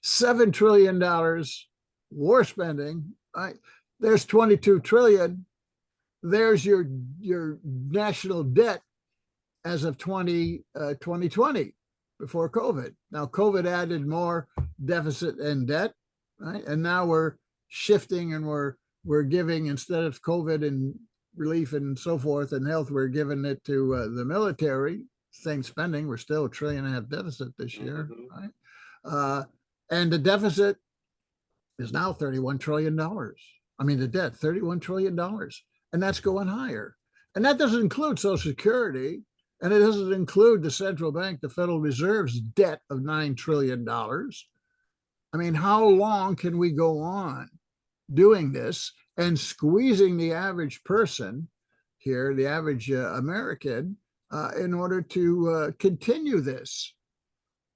[SPEAKER 2] $7 trillion war spending, right? There's 22 trillion. There's your national debt as of 2020 before COVID. Now, COVID added more deficit and debt, right? And now we're shifting and we're giving, instead of COVID and relief and so forth and health, we're giving it to the military. Same spending. We're still $1.5 trillion deficit this year, right? And the deficit is now $31 trillion. I mean, the debt, $31 trillion. And that's going higher. And that doesn't include Social Security. And it doesn't include the central bank, the Federal Reserve's debt of $9 trillion. I mean, how long can we go on doing this and squeezing the average person here, the average American, in order to continue this?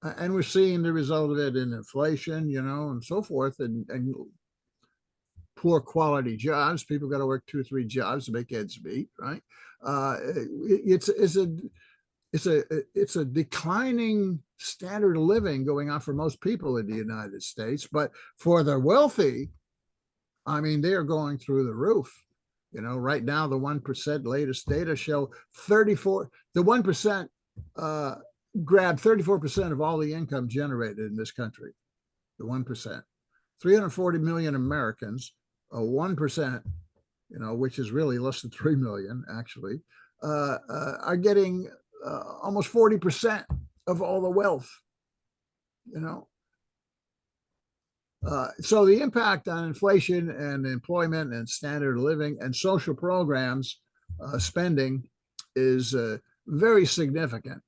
[SPEAKER 2] And we're seeing the result of it in inflation, and so forth, and poor quality jobs. People got to work 2 or 3 jobs to make ends meet, right? It's a declining standard of living going on for most people in the United States, but for the wealthy, I mean, they are going through the roof. Right now, the 1% latest data show the 1% grabbed 34% of all the income generated in this country. The 1%, 340 million Americans, 1%, which is really less than 3 million actually, are getting almost 40% of all the wealth. So the impact on inflation and employment and standard of living and social programs spending is very significant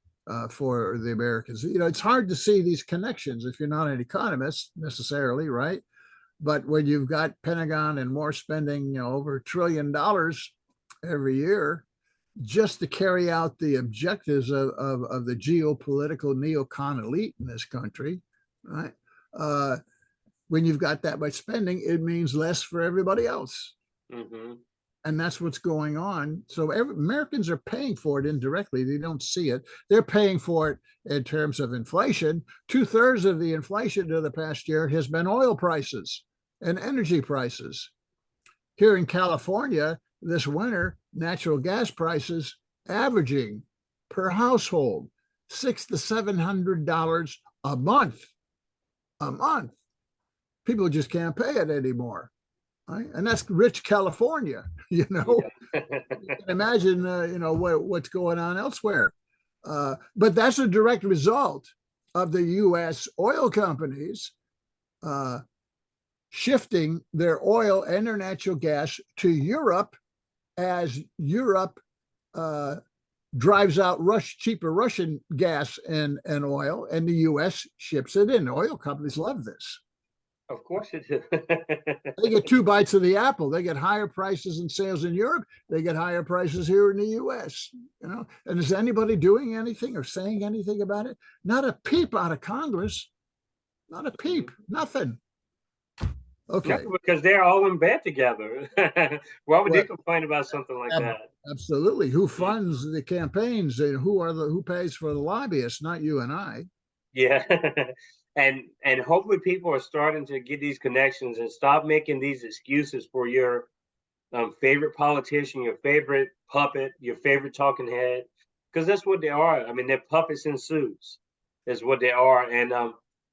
[SPEAKER 2] for the Americans. It's hard to see these connections if you're not an economist necessarily, right? But when you've got Pentagon and more spending, over $1 trillion every year just to carry out the objectives of the geopolitical neocon elite in this country, right? When you've got that much spending, it means less for everybody else. Mm-hmm. And that's what's going on. So Americans are paying for it indirectly. They don't see it. They're paying for it in terms of inflation. 2/3 of the inflation of the past year has been oil prices and energy prices. Here in California, this winter, natural gas prices averaging per household $600 to $700 a month. A month. People just can't pay it anymore. Right? And that's rich California, You can imagine, what's going on elsewhere. But that's a direct result of the U.S. oil companies shifting their oil and their natural gas to Europe as Europe drives out cheaper Russian gas and oil, and the U.S. ships it in. Oil companies love this.
[SPEAKER 1] Of course it is.
[SPEAKER 2] They get 2 bites of the apple. They get higher prices and sales in Europe. They get higher prices here in the U.S. And is anybody doing anything or saying anything about it? Not a peep out of Congress. Not a peep. Nothing. Okay.
[SPEAKER 1] No, because they're all in bed together. Why would they complain about something like that?
[SPEAKER 2] Absolutely. Who funds the campaigns? And who pays for the lobbyists? Not you and I.
[SPEAKER 1] Yeah. And hopefully people are starting to get these connections and stop making these excuses for your favorite politician, your favorite puppet, your favorite talking head, because that's what they are. I mean, they're puppets in suits is what they are. And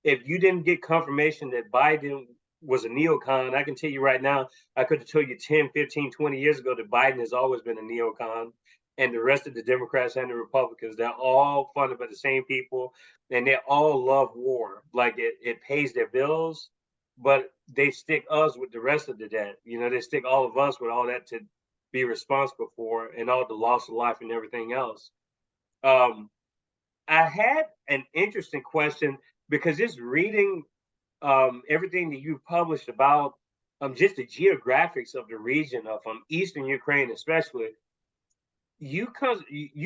[SPEAKER 1] if you didn't get confirmation that Biden was a neocon, I can tell you right now, I could have told you 10, 15, 20 years ago that Biden has always been a neocon. And the rest of the Democrats and the Republicans, they're all funded by the same people, and they all love war. Like it pays their bills, but they stick us with the rest of the debt. You know, they stick all of us with all that to be responsible for, and all the loss of life and everything else. Um, I had an interesting question because just reading everything that you published about just the geographics of the region of Eastern Ukraine, especially. You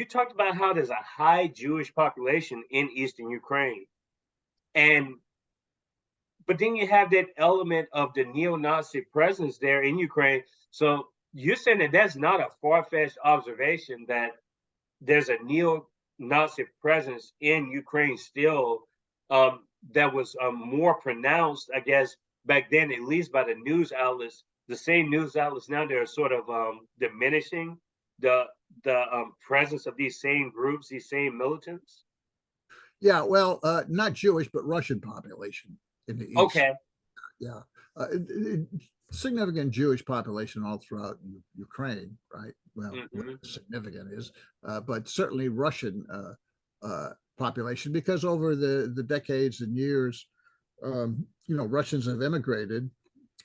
[SPEAKER 1] talked about how there's a high Jewish population in Eastern Ukraine, and but then you have that element of the neo-Nazi presence there in Ukraine. So you're saying that that's not a far-fetched observation that there's a neo-Nazi presence in Ukraine still, that was more pronounced, I guess, back then, at least by the news outlets. The same news outlets now they're sort of diminishing the presence of these same groups, these same militants.
[SPEAKER 2] Yeah, well, not Jewish, but Russian population in the east.
[SPEAKER 1] Okay.
[SPEAKER 2] Yeah, significant Jewish population all throughout Ukraine, right? Well, what
[SPEAKER 1] Hmm.
[SPEAKER 2] significant is, but certainly Russian population, because over the decades and years, Russians have immigrated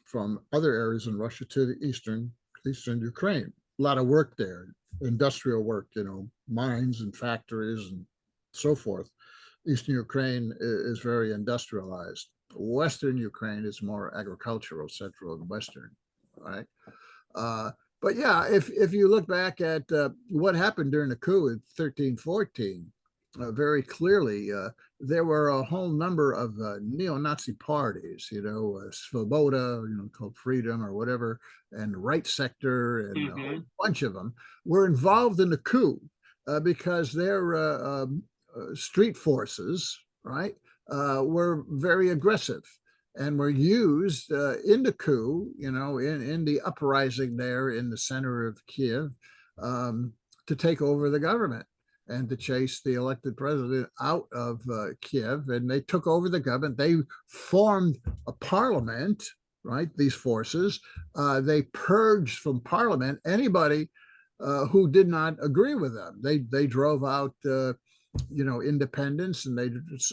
[SPEAKER 2] from other areas in Russia to the eastern Ukraine. A lot of work there, industrial work, mines and factories and so forth. Eastern Ukraine is very industrialized. Western Ukraine is more agricultural, central and western, right? Uh, but yeah, if you look back at what happened during the coup in 1314, very clearly, there were a whole number of neo-Nazi parties, Svoboda, called Freedom or whatever, and Right Sector, and a whole
[SPEAKER 1] Hmm.
[SPEAKER 2] bunch of them were involved in the coup because their street forces, right, were very aggressive and were used in the coup, in the uprising there in the center of Kiev, to take over the government and to chase the elected president out of Kiev. And they took over the government. They formed a parliament, right? These forces. They purged from parliament anybody who did not agree with them. They drove out independence, and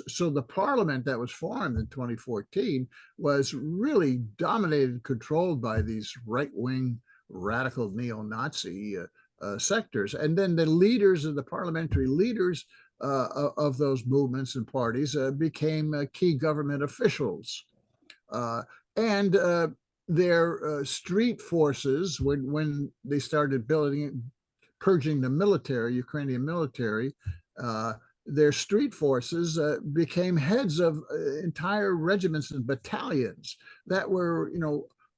[SPEAKER 2] so the parliament that was formed in 2014 was really dominated, controlled by these right-wing radical neo-Nazi sectors. And then the leaders of the parliamentary leaders of those movements and parties became key government officials. And their street forces, when they started purging the military, Ukrainian military, uh, their street forces became heads of entire regiments and battalions that were,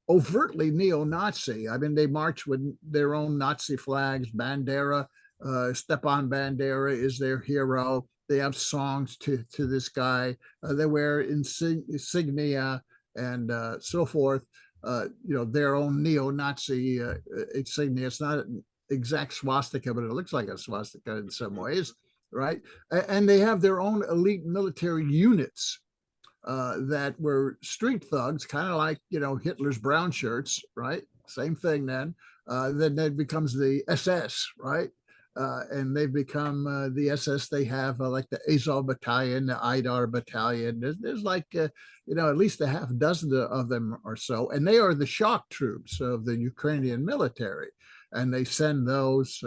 [SPEAKER 2] overtly neo-Nazi. I mean, they march with their own Nazi flags. Bandera, Stepan Bandera is their hero. They have songs to this guy. They wear insignia and so forth. Their own neo-Nazi insignia. It's not an exact swastika, but it looks like a swastika in some ways, right? And they have their own elite military units that were street thugs, kind of like, Hitler's brown shirts, right? Same thing then. Then it becomes the SS, right? And they've become the SS. They have like the Azov Battalion, the Idar Battalion. There's like, at least a half dozen of them or so. And they are the shock troops of the Ukrainian military. And they send those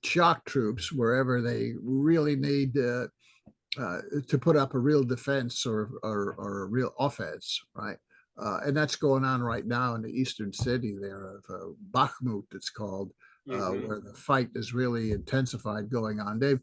[SPEAKER 2] shock troops wherever they really need to put up a real defense or a real offense, right? And that's going on right now in the eastern city there of Bakhmut, it's called,
[SPEAKER 1] Hmm.
[SPEAKER 2] where the fight is really intensified going on. The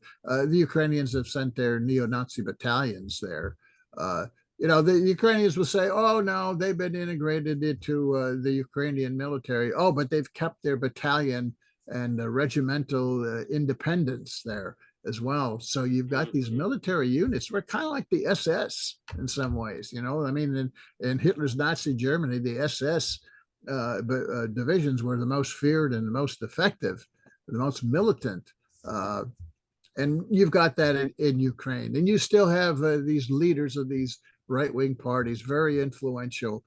[SPEAKER 2] Ukrainians have sent their neo-Nazi battalions there. The Ukrainians will say, "Oh no, they've been integrated into the Ukrainian military." Oh, but they've kept their battalion and regimental independence there as well. So you've got these
[SPEAKER 1] Hmm.
[SPEAKER 2] military units. We're kind of like the SS in some ways, I mean, in Hitler's Nazi Germany, the SS divisions were the most feared and the most effective, the most militant. And you've got that in Ukraine. And you still have these leaders of these right-wing parties, very influential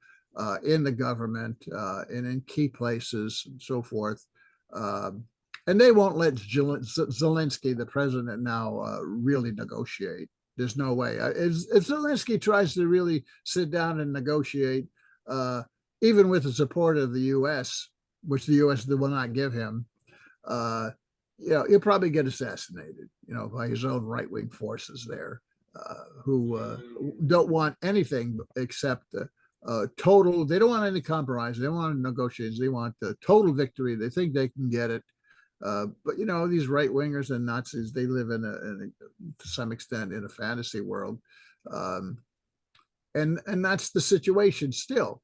[SPEAKER 2] in the government and in key places and so forth. Um, and they won't let Zelensky, the president now, really negotiate. There's no way. If Zelensky tries to really sit down and negotiate, even with the support of the U.S., which the U.S. will not give him, he'll probably get assassinated, by his own right-wing forces there, who don't want anything except total. They don't want any compromise. They don't want negotiations. They want the total victory. They think they can get it. But these right wingers and Nazis, they live to some extent in a fantasy world, and that's the situation still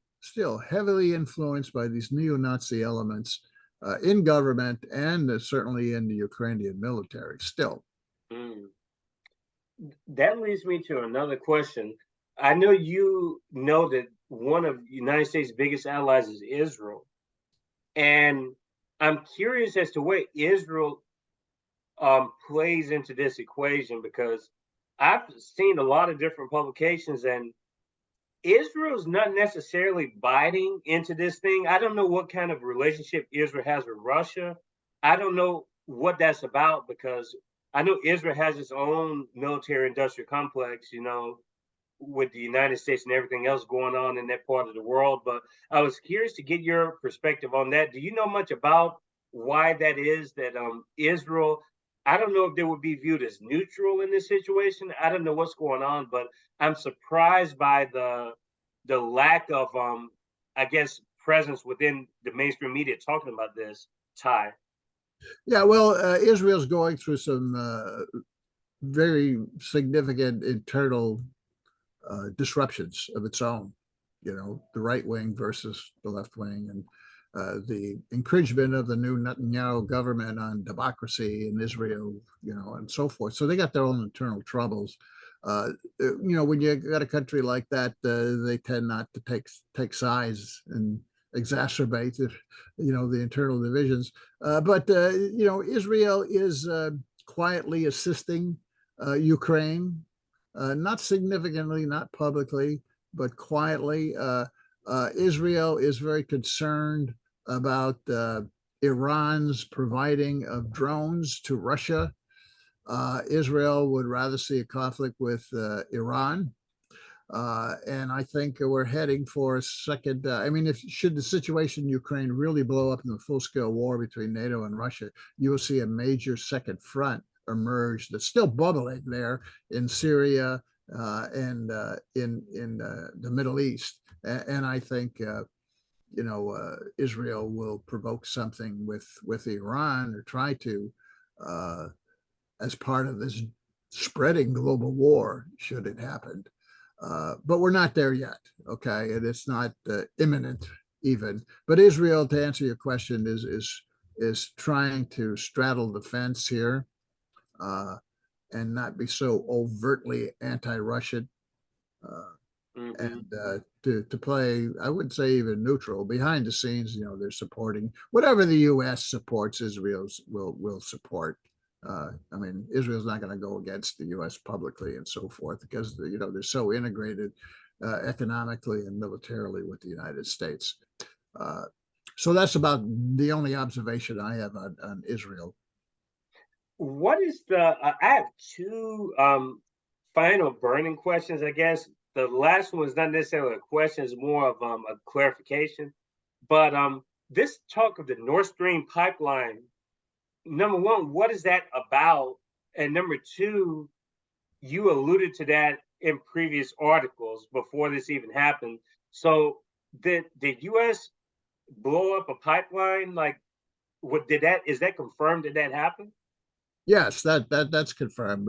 [SPEAKER 2] heavily influenced by these neo-Nazi elements in government and certainly in the Ukrainian military still.
[SPEAKER 1] That leads me to another question. I know that one of the United States' biggest allies is Israel, and I'm curious as to where Israel plays into this equation, because I've seen a lot of different publications, and Israel's not necessarily biting into this thing. I don't know what kind of relationship Israel has with Russia. I don't know what that's about, because I know Israel has its own military industrial complex, with the United States and everything else going on in that part of the world. But I was curious to get your perspective on that. Do you know much about why that is that Israel, I don't know if they would be viewed as neutral in this situation. I don't know what's going on, but I'm surprised by the lack of, I guess, presence within the mainstream media talking about this, Ty.
[SPEAKER 2] Yeah, well, Israel's going through some very significant internal disruptions of its own, the right wing versus the left wing, and the encroachment of the new Netanyahu government on democracy in Israel, and so forth. So they got their own internal troubles. When you got a country like that, they tend not to take sides and exacerbate the internal divisions. But Israel is quietly assisting Ukraine, not significantly, not publicly, but quietly. Israel is very concerned about Iran's providing of drones to Russia. Israel would rather see a conflict with Iran. And I think we're heading for a second. Should the situation in Ukraine really blow up in a full-scale war between NATO and Russia, you will see a major second front emerge that's still bubbling there in Syria and in the Middle East. And I think Israel will provoke something with Iran, or try to, as part of this spreading global war, should it happen. But we're not there yet, okay? And it's not imminent even. But Israel, to answer your question, is trying to straddle the fence here, and not be so overtly anti-Russian, and to play, I wouldn't say even neutral. Behind the scenes, they're supporting whatever the U.S. supports. Israel will support. Israel's not going to go against the U.S. publicly and so forth, because they're so integrated economically and militarily with the United States. So that's about the only observation I have on Israel.
[SPEAKER 1] What is I have two final burning questions, I guess. The last one is not necessarily a question; it's more of a clarification. But this talk of the Nord Stream pipeline, number one, what is that about? And number two, you alluded to that in previous articles before this even happened. So did the U.S. blow up a pipeline? Like, is that confirmed that happened?
[SPEAKER 2] Yes, that's confirmed.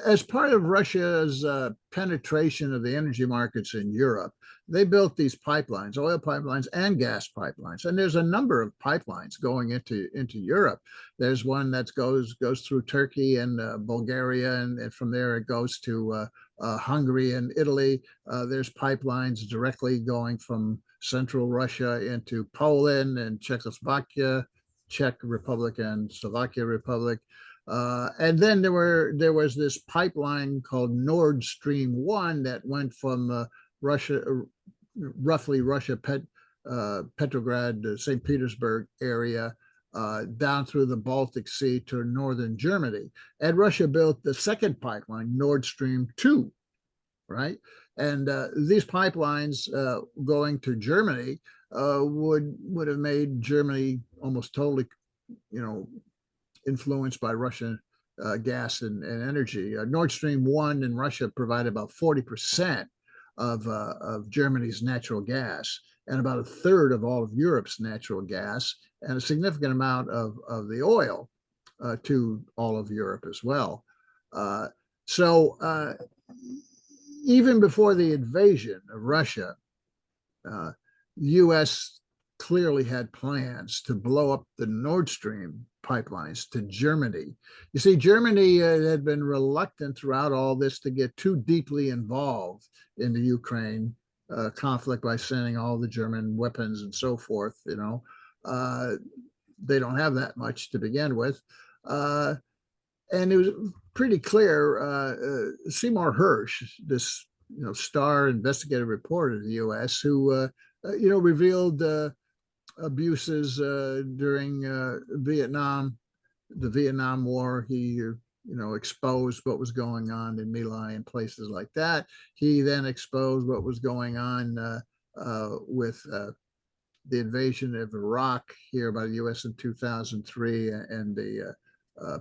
[SPEAKER 2] As part of Russia's penetration of the energy markets in Europe, they built these pipelines, oil pipelines and gas pipelines. And there's a number of pipelines going into Europe. There's one that goes through Turkey and Bulgaria, and from there it goes to Hungary and Italy. There's pipelines directly going from central Russia into Poland and Czechoslovakia, Czech Republic and Slovakia Republic. And then there was this pipeline called Nord Stream 1 that went from roughly Russia, Petrograd, St. Petersburg area, down through the Baltic Sea to northern Germany. And Russia built the second pipeline, Nord Stream 2. right? And these pipelines going to Germany would have made Germany almost totally, influenced by Russian gas and energy. Nord Stream 1 in Russia provided about 40% of Germany's natural gas and about a third of all of Europe's natural gas and a significant amount of the oil to all of Europe as well. So even before the invasion of Russia, the U.S. clearly had plans to blow up the Nord Stream pipelines to Germany. You see, Germany had been reluctant throughout all this to get too deeply involved in the Ukraine conflict by sending all the German weapons and so forth. They don't have that much to begin with. And it was pretty clear. Seymour Hersh, this star investigative reporter in the U.S., who revealed abuses during the Vietnam War. He exposed what was going on in My Lai and places like that. He then exposed what was going on with the invasion of Iraq here by the U.S. in 2003 and the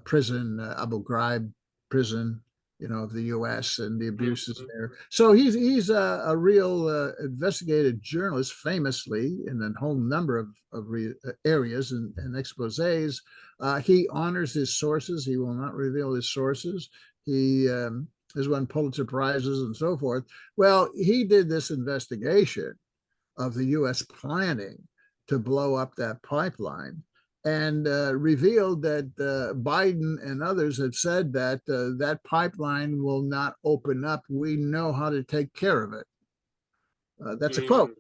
[SPEAKER 2] prison, Abu Ghraib prison, of the U.S. and the abuses there. So he's a real investigative journalist, famously in a whole number of areas and exposés. He honors his sources. He will not reveal his sources. He has won Pulitzer Prizes and so forth. Well, he did this investigation of the U.S. planning to blow up that pipeline and revealed that Biden and others have said that that pipeline will not open up. We know how to take care of it. That's a quote,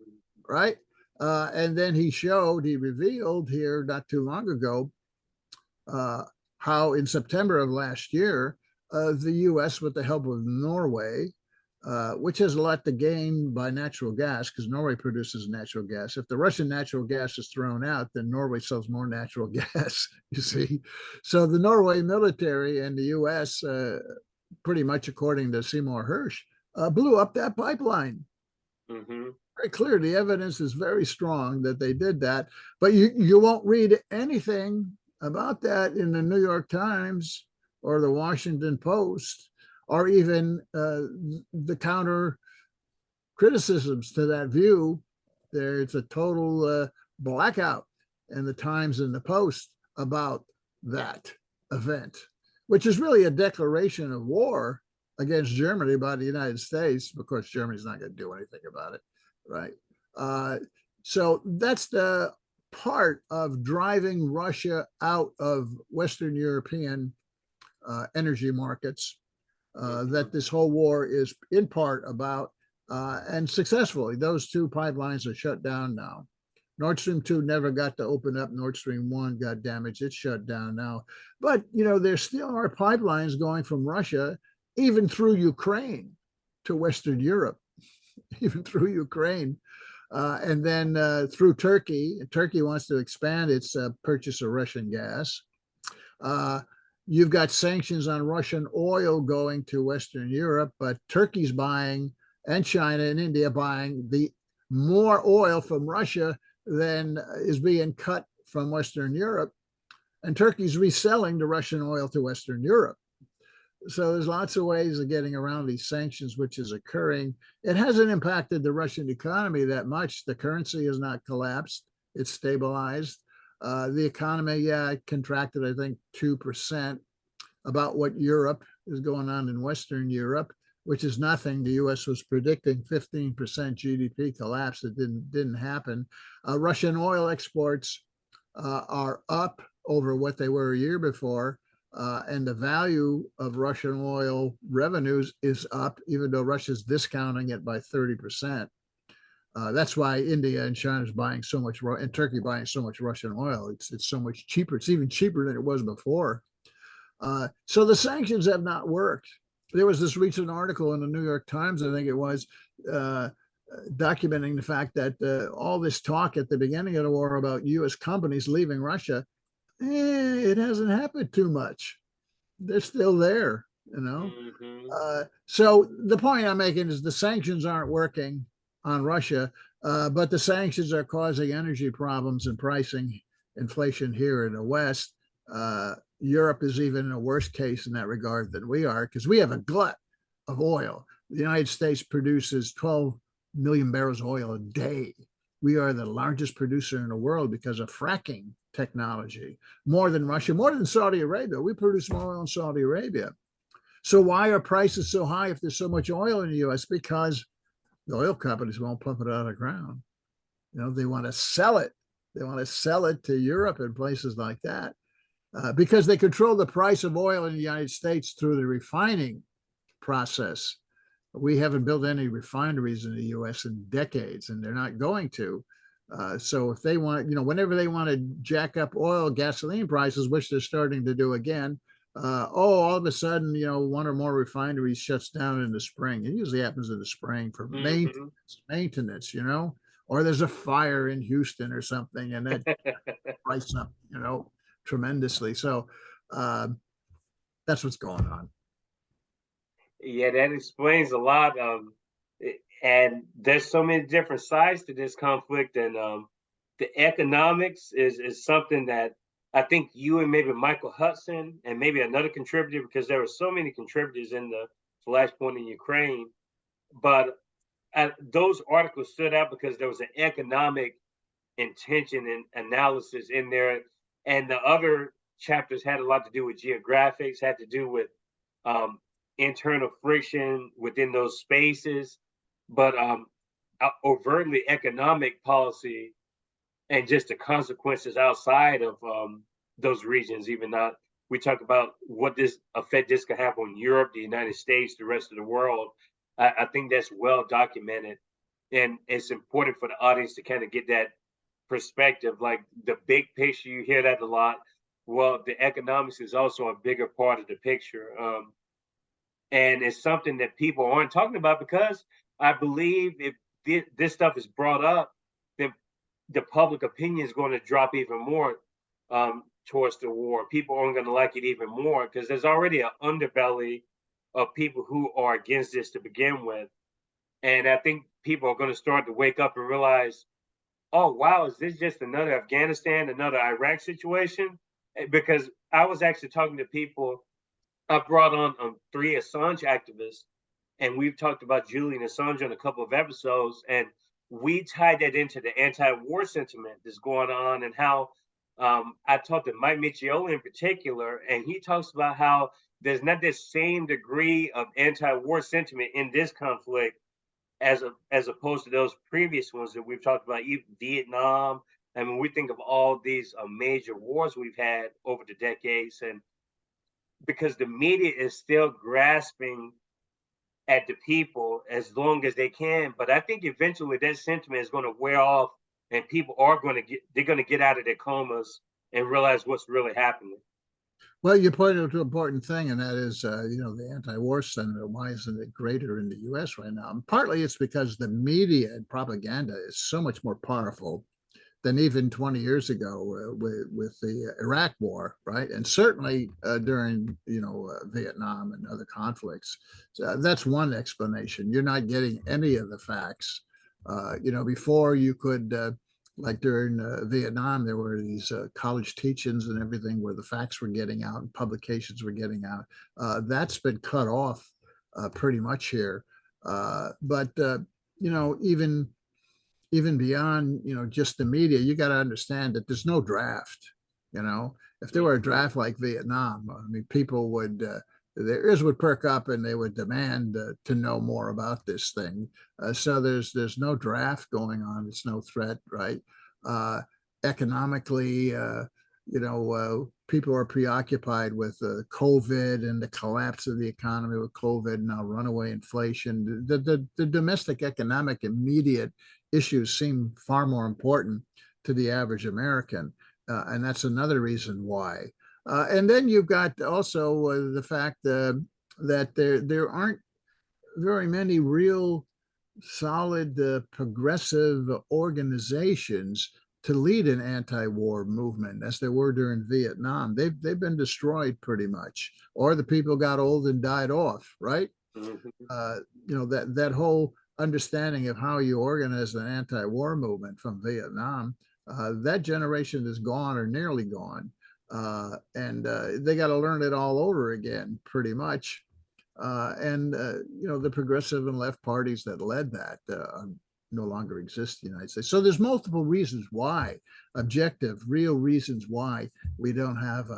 [SPEAKER 2] right? And then he revealed here not too long ago how in September of last year, the U.S., with the help of Norway, which has a lot to gain by natural gas because Norway produces natural gas. If the Russian natural gas is thrown out, then Norway sells more natural gas, you see. So the Norway military and the U.S., pretty much according to Seymour Hersh, blew up that pipeline. Very clear. The evidence is very strong that they did that. But you won't read anything about that in the New York Times or the Washington Post, or even the counter criticisms to that view. There's a total blackout in the Times and the Post about that event, which is really a declaration of war against Germany by the United States. Of course, Germany's not going to do anything about it, right? So that's the part of driving Russia out of Western European energy markets. That this whole war is in part about, and successfully. Those two pipelines are shut down now. Nord Stream 2 never got to open up. Nord Stream 1 got damaged. It's shut down now. But, there still are pipelines going from Russia, even through Ukraine, to Western Europe, even through Ukraine. And then through Turkey. Turkey wants to expand its purchase of Russian gas. You've got sanctions on Russian oil going to Western Europe, but Turkey's buying, and China and India buying the more oil from Russia than is being cut from Western Europe. And Turkey's reselling the Russian oil to Western Europe. So there's lots of ways of getting around these sanctions, which is occurring. It hasn't impacted the Russian economy that much. The currency has not collapsed. It's stabilized. The economy, it contracted, I think, 2%, about what Europe is going on in Western Europe, which is nothing. The U.S. was predicting 15% GDP collapse. It didn't happen. Russian oil exports are up over what they were a year before, and the value of Russian oil revenues is up, even though Russia's discounting it by 30%. That's why India and China is buying so much, and Turkey buying so much Russian oil. It's so much cheaper. It's even cheaper than it was before. So the sanctions have not worked. There was this recent article in the New York Times, I think it was, documenting the fact that all this talk at the beginning of the war about U.S. companies leaving Russia, it hasn't happened too much. They're still there. you know.
[SPEAKER 1] Hmm.
[SPEAKER 2] So the point I'm making is the sanctions aren't working on Russia, but the sanctions are causing energy problems and pricing inflation here in the West. Europe is even in a worse case in that regard than we are because we have a glut of oil. The United States produces 12 million barrels of oil a day. We are the largest producer in the world because of fracking technology, more than Russia, more than Saudi Arabia. We produce more oil in Saudi Arabia. So why are prices so high if there's so much oil in the U.S.? Because the oil companies won't pump it out of the ground. You know, they want to sell it. They want to sell it to Europe and places like that because they control the price of oil in the United States through the refining process. We haven't built any refineries in the U.S. in decades, and they're not going to. So if they want, you know, whenever they want to jack up oil, gasoline prices, which they're starting to do again, all of a sudden, you know, one or more refineries shuts down in the spring. It usually happens in the spring for
[SPEAKER 1] Hmm.
[SPEAKER 2] maintenance, you know, or there's a fire in Houston or something, and that price up, you know, tremendously. So uh, that's what's going on.
[SPEAKER 1] Yeah, that explains a lot. And there's so many different sides to this conflict, and the economics is something that I think you and maybe Michael Hudson and maybe another contributor, because there were so many contributors in the Flashpoint in Ukraine, but those articles stood out because there was an economic intention and analysis in there, and the other chapters had a lot to do with geographics, had to do with um, internal friction within those spaces, but overtly economic policy and just the consequences outside of those regions. Even not, we talk about what this effect this could have on Europe, the United States, the rest of the world. I think that's well documented, and it's important for the audience to kind of get that perspective. Like the big picture, you hear that a lot. Well, the economics is also a bigger part of the picture. And it's something that people aren't talking about because I believe if this stuff is brought up, then the public opinion is going to drop even more towards the war. People aren't going to like it even more because there's already an underbelly of people who are against this to begin with. And I think people are going to start to wake up and realize, oh, wow, is this just another Afghanistan, another Iraq situation? Because I was actually talking to people. I brought on three Assange activists, and we've talked about Julian Assange on a couple of episodes, and we tied that into the anti-war sentiment that's going on, and how I talked to Mike Michiola in particular, and he talks about how there's not this same degree of anti-war sentiment in this conflict as opposed to those previous ones that we've talked about, even Vietnam. And when we think of all these major wars we've had over the decades, and because the media is still grasping at the people as long as they can. But I think eventually that sentiment is going to wear off, and people are going to they're going to get out of their comas and realize what's really happening.
[SPEAKER 2] Well, you pointed to an important thing, and that is, you know, the anti-war sentiment. Why isn't it greater in the U.S. right now? And partly it's because the media and propaganda is so much more powerful than even 20 years ago with the Iraq War, right? And certainly during, you know, Vietnam and other conflicts. So that's one explanation. You're not getting any of the facts. You know, before you could, like during Vietnam, there were these college teach-ins and everything where the facts were getting out and publications were getting out. That's been cut off pretty much here. But you know, even beyond, you know, just the media, you got to understand that there's no draft. You know, if there were a draft like Vietnam, I mean, people would their ears would perk up and they would demand to know more about this thing. So there's no draft going on. It's no threat, right? Uh, Economically, you know, people are preoccupied with COVID and the collapse of the economy with COVID and now runaway inflation. The domestic economic immediate issues seem far more important to the average American. And that's another reason why. And then you've got also the fact that there aren't very many real solid progressive organizations to lead an anti-war movement as they were during Vietnam. They've been destroyed pretty much, or the people got old and died off, right?
[SPEAKER 1] Mm-hmm.
[SPEAKER 2] You know, that whole understanding of how you organize an anti-war movement from Vietnam, that generation is gone or nearly gone, and they got to learn it all over again, pretty much. And you know, the progressive and left parties that led that no longer exist in the United States. So there's multiple reasons why, objective, real reasons why we don't have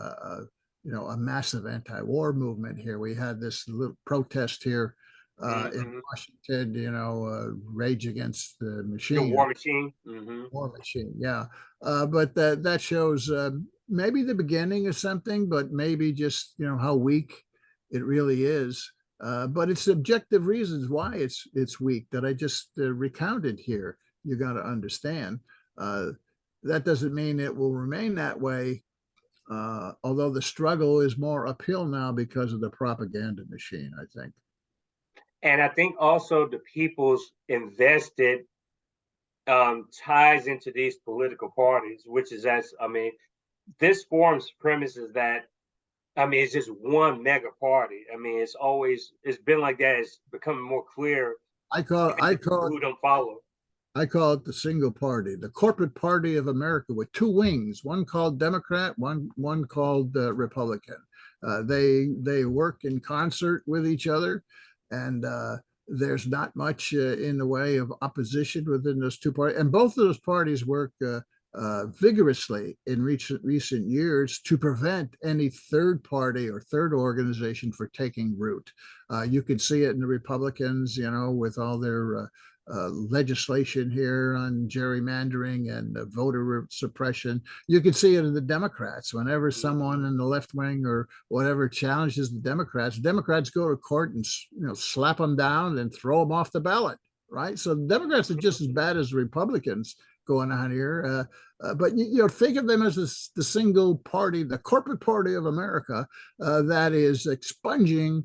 [SPEAKER 2] you know, a massive anti-war movement here. We had this little protest here in
[SPEAKER 1] Mm-hmm.
[SPEAKER 2] Washington, you know, Rage Against the
[SPEAKER 1] The
[SPEAKER 2] Machine.
[SPEAKER 1] war machine. Mm-hmm.
[SPEAKER 2] War Machine, yeah. But that shows maybe the beginning of something, but maybe just, you know, how weak it really is. But it's objective reasons why it's weak that I just recounted here. You got to understand. That doesn't mean it will remain that way. Although the struggle is more uphill now because of the propaganda machine, I think.
[SPEAKER 1] And I think also the people's invested ties into these political parties, which is as I mean, this form's premise is that I mean it's just one mega party. I mean it's been like that. It's becoming more clear.
[SPEAKER 2] I call
[SPEAKER 1] Even
[SPEAKER 2] I
[SPEAKER 1] to people
[SPEAKER 2] call it
[SPEAKER 1] who don't follow.
[SPEAKER 2] I call it the single party, the corporate party of America, with two wings, one called Democrat, one called Republican. They work in concert with each other, and there's not much in the way of opposition within those two parties. And both of those parties work vigorously in recent years to prevent any third party or third organization for taking root. You can see it in the Republicans, you know, with all their legislation here on gerrymandering and voter suppression. You can see it in the Democrats. Whenever someone in the left wing or whatever challenges the Democrats go to court and, you know, slap them down and throw them off the ballot. Right. So the Democrats are just as bad as the Republicans going on here. But you know, think of them as the single party, the corporate party of America that is expunging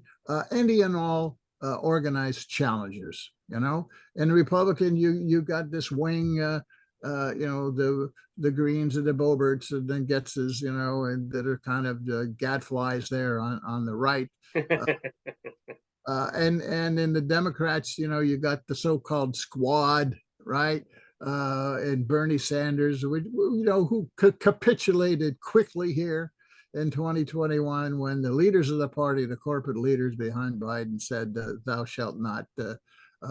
[SPEAKER 2] any and all organized challengers. You know, and the Republican, you got this wing, you know, the Greens and the Boberts and then Getzes, you know, and that are kind of gadflies there on the right. And in the Democrats, you know, you got the so-called squad, right? And Bernie Sanders, you know, who capitulated quickly here in 2021 when the leaders of the party, the corporate leaders behind Biden, said, "Thou shalt not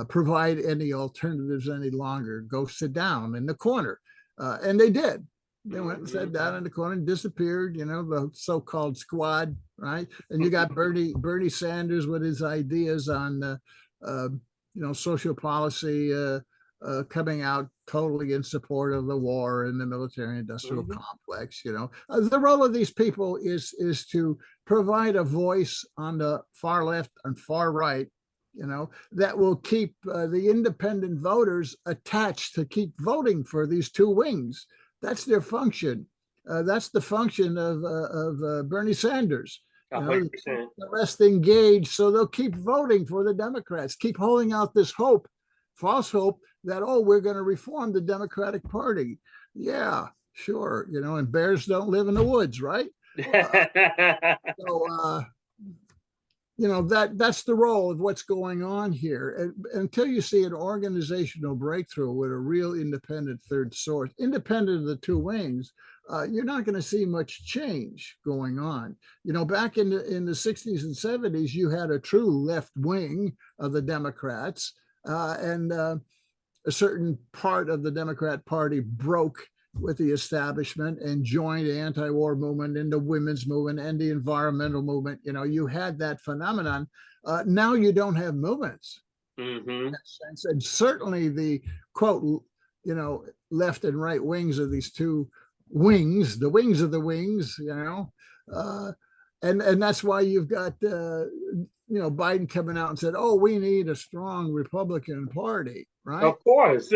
[SPEAKER 2] provide any alternatives any longer. Go sit down in the corner," and they did. They went and sat down in the corner and disappeared, you know, the so-called squad, right? And you got Bernie Sanders with his ideas on, you know, social policy coming out totally in support of the war and the military-industrial complex. You know, the role of these people is to provide a voice on the far left and far right, you know, that will keep the independent voters attached to keep voting for these two wings. That's their function. That's the function of Bernie Sanders. You know,
[SPEAKER 1] 100%.
[SPEAKER 2] the rest engaged, so they'll keep voting for the Democrats, keep holding out this hope, false hope that, oh, we're going to reform the Democratic Party. Yeah, sure. You know, and bears don't live in the woods, right? So, you know, that's the role of what's going on here. And until you see an organizational breakthrough with a real independent third source, independent of the two wings, you're not going to see much change going on. You know, back in the 60s and 70s, you had a true left wing of the Democrats, and a certain part of the Democrat Party broke with the establishment and joined the anti-war movement and the women's movement and the environmental movement. You know, you had that phenomenon. Now you don't have movements. In that sense. And certainly the quote, you know, left and right wings of these two wings, the wings of the wings, you know, and that's why you've got you know, Biden coming out and said, "Oh, we need a strong Republican Party," right?
[SPEAKER 1] Of course.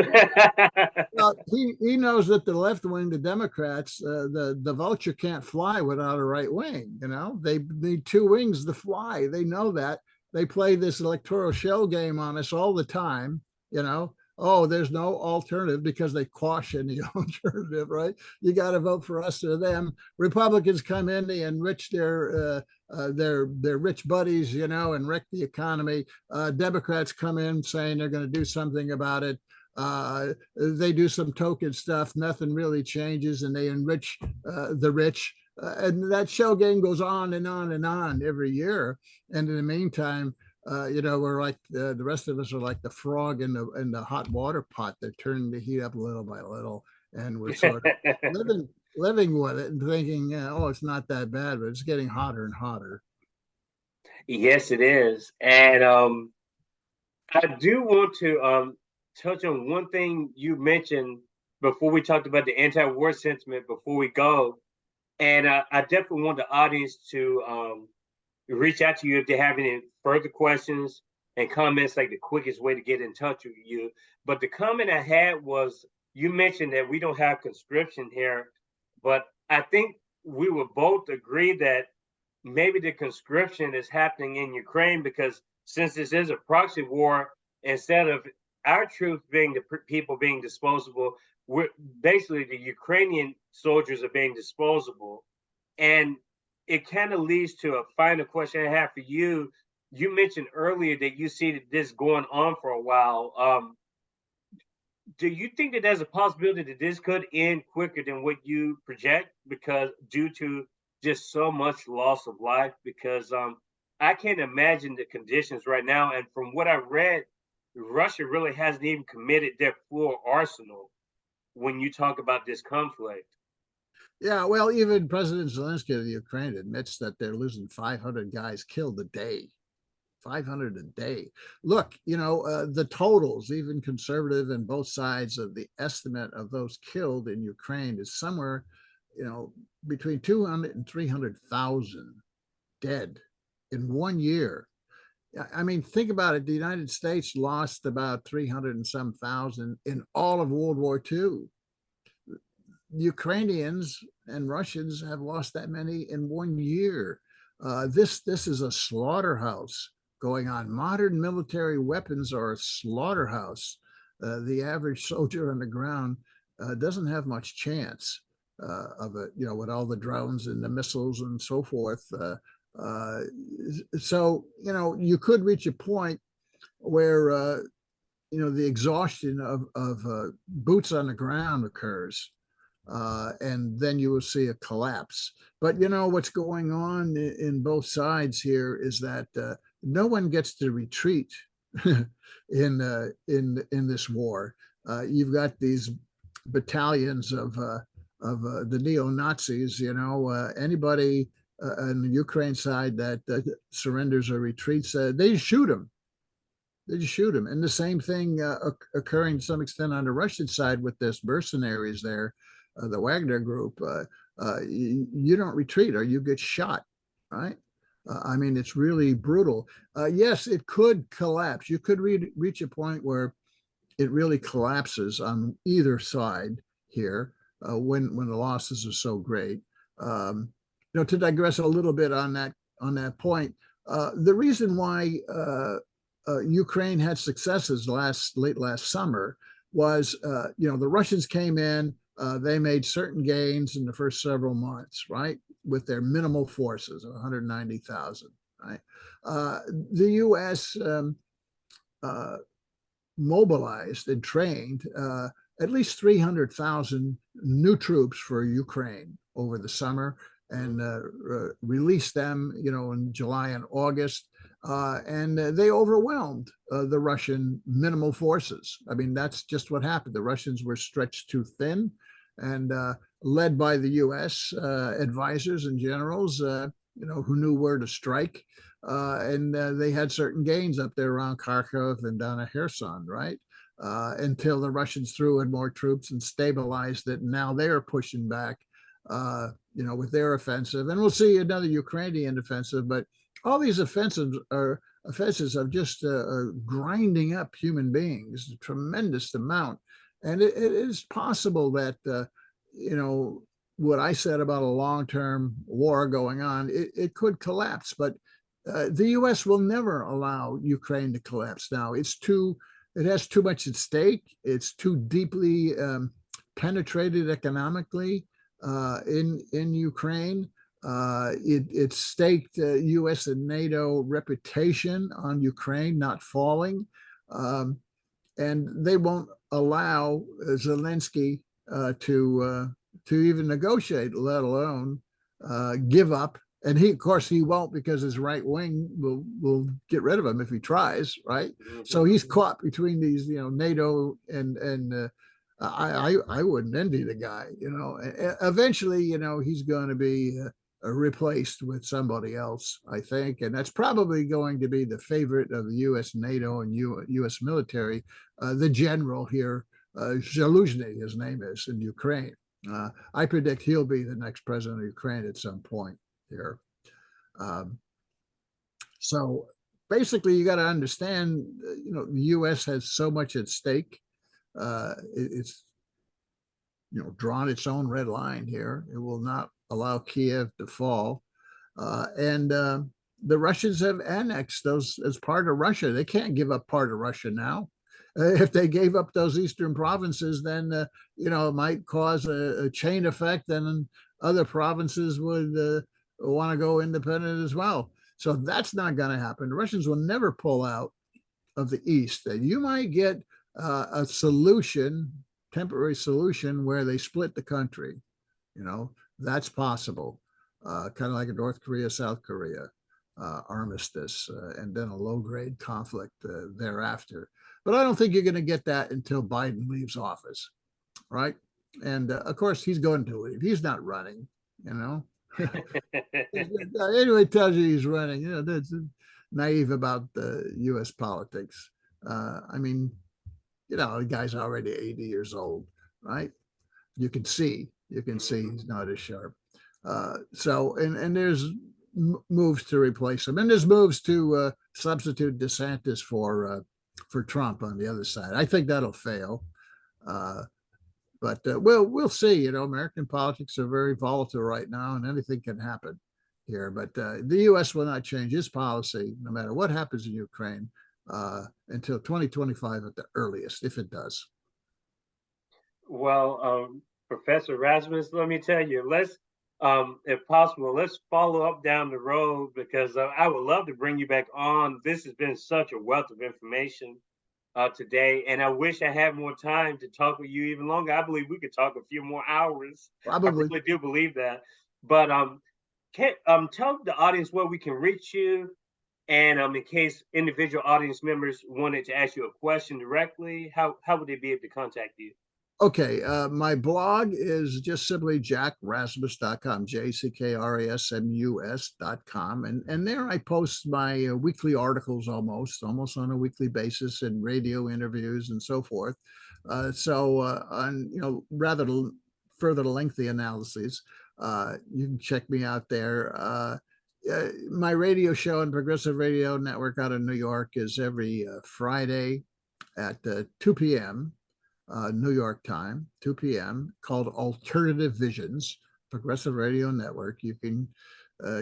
[SPEAKER 2] Well, he knows that the left wing, the Democrats, the vulture can't fly without a right wing. You know, they need two wings to fly. They know that. They play this electoral shell game on us all the time. You know, oh, there's no alternative because they quash any alternative, right? You got to vote for us or them. Republicans come in, they enrich their rich buddies, and wreck the economy. Democrats come in saying they're going to do something about it. They do some token stuff, nothing really changes, and they enrich the rich. And that shell game goes on and on and on every year. And in the meantime, we're like the rest of us are like the frog in the hot water pot. They're turning the heat up little by little, and we're sort of living with it and thinking, oh, it's not that bad, but it's getting hotter and hotter.
[SPEAKER 1] Yes, it is. And I do want to touch on one thing you mentioned before we talked about the anti-war sentiment before we go. And I definitely want the audience to reach out to you if they have any further questions and comments, like the quickest way to get in touch with you. But the comment I had was, you mentioned that we don't have conscription here, but I think we would both agree that maybe the conscription is happening in Ukraine, because since this is a proxy war, instead of our troops being the people being disposable, we're basically the Ukrainian soldiers are being disposable. And it kind of leads to a final question I have for you. You mentioned earlier that you see this going on for a while. Do you think that there's a possibility that this could end quicker than what you project, because due to just so much loss of life? Because I can't imagine the conditions right now. And from what I read, Russia really hasn't even committed their full arsenal when you talk about this conflict.
[SPEAKER 2] Yeah, well, even President Zelensky of the Ukraine admits that they're losing 500 guys killed a day. 500 a day. Look, the totals, even conservative and both sides of the estimate of those killed in Ukraine is somewhere, between 200 and 300,000 dead in 1 year. I mean, think about it. The United States lost about 300 and some thousand in all of World War II. Ukrainians and Russians have lost that many in 1 year. This is a slaughterhouse going on. Modern military weapons are a slaughterhouse. The average soldier on the ground doesn't have much chance of it, with all the drones and the missiles and so forth. So, you could reach a point where, the exhaustion of boots on the ground occurs. And then you will see a collapse. But what's going on in both sides here is that no one gets to retreat in this war. You've got these battalions of the neo-Nazis. Anybody on the Ukraine side that surrenders or retreats, they shoot them. They just shoot them. And the same thing occurring to some extent on the Russian side with this mercenaries there. The Wagner group, you don't retreat or you get shot, right? I mean, it's really brutal. Yes, it could collapse. You could reach a point where it really collapses on either side here when the losses are so great. To digress a little bit on that point, the reason why Ukraine had successes late last summer was, the Russians came in. They made certain gains in the first several months, right, with their minimal forces of 190,000, right? The U.S. Mobilized and trained at least 300,000 new troops for Ukraine over the summer and released them, in July and August. And they overwhelmed the Russian minimal forces. I mean, that's just what happened. The Russians were stretched too thin, and led by the U.S. Advisors and generals, who knew where to strike. And they had certain gains up there around Kharkov and down at Kherson, right? Until the Russians threw in more troops and stabilized it. And now they're pushing back, with their offensive. And we'll see another Ukrainian offensive. But all these offensives of just grinding up human beings, a tremendous amount. And it is possible that, what I said about a long-term war going on, it could collapse. But the U.S. will never allow Ukraine to collapse now. It's too it has too much at stake. It's too deeply penetrated economically in Ukraine. It staked U.S. and NATO reputation on Ukraine not falling, and they won't allow Zelensky to even negotiate, let alone give up. And he, of course, he won't, because his right wing will get rid of him if he tries, right? Mm-hmm. So he's caught between these, NATO and I wouldn't envy the guy. Eventually, he's going to be replaced with somebody else, I think, and that's probably going to be the favorite of the U.S. NATO and U.S. military, the general here, Zaluzhny, his name is, in Ukraine. I predict he'll be the next president of Ukraine at some point here. So basically, you got to understand, the U.S. has so much at stake. It's drawn its own red line here. It will not allow Kiev to fall, and the Russians have annexed those as part of Russia. They can't give up part of Russia now. If they gave up those eastern provinces, then it might cause a chain effect, and other provinces would want to go independent as well. So that's not going to happen. The Russians will never pull out of the east. And you might get a solution, temporary solution, where they split the country. That's possible. Kind of like a North Korea, South Korea armistice, and then a low-grade conflict thereafter. But I don't think you're going to get that until Biden leaves office, right? And of course, he's going to leave. He's not running, Anyway, tells you he's running. That's naive about the U.S. politics. I mean, the guy's already 80 years old, right? You can see he's not as sharp. So, and there's moves to replace him, and there's moves to substitute DeSantis for Trump on the other side. I think that'll fail, but we'll see. American politics are very volatile right now, and anything can happen here. But the U.S. will not change its policy, no matter what happens in Ukraine, until 2025 at the earliest, if it does.
[SPEAKER 1] Well, Professor Rasmus, let me tell you, let's, if possible, let's follow up down the road, because I would love to bring you back on. This has been such a wealth of information today, and I wish I had more time to talk with you even longer. I believe we could talk a few more hours.
[SPEAKER 2] Probably.
[SPEAKER 1] I really do believe that. But tell the audience where we can reach you, and in case individual audience members wanted to ask you a question directly, how would they be able to contact you?
[SPEAKER 2] Okay, my blog is just simply jackrasmus.com, jackrasmus.com, and there I post my weekly articles almost on a weekly basis, and radio interviews and so forth. On rather further lengthy analyses, you can check me out there. My radio show on Progressive Radio Network out of New York is every Friday at 2 p.m. New York time, 2 p.m., called Alternative Visions, Progressive Radio Network. You can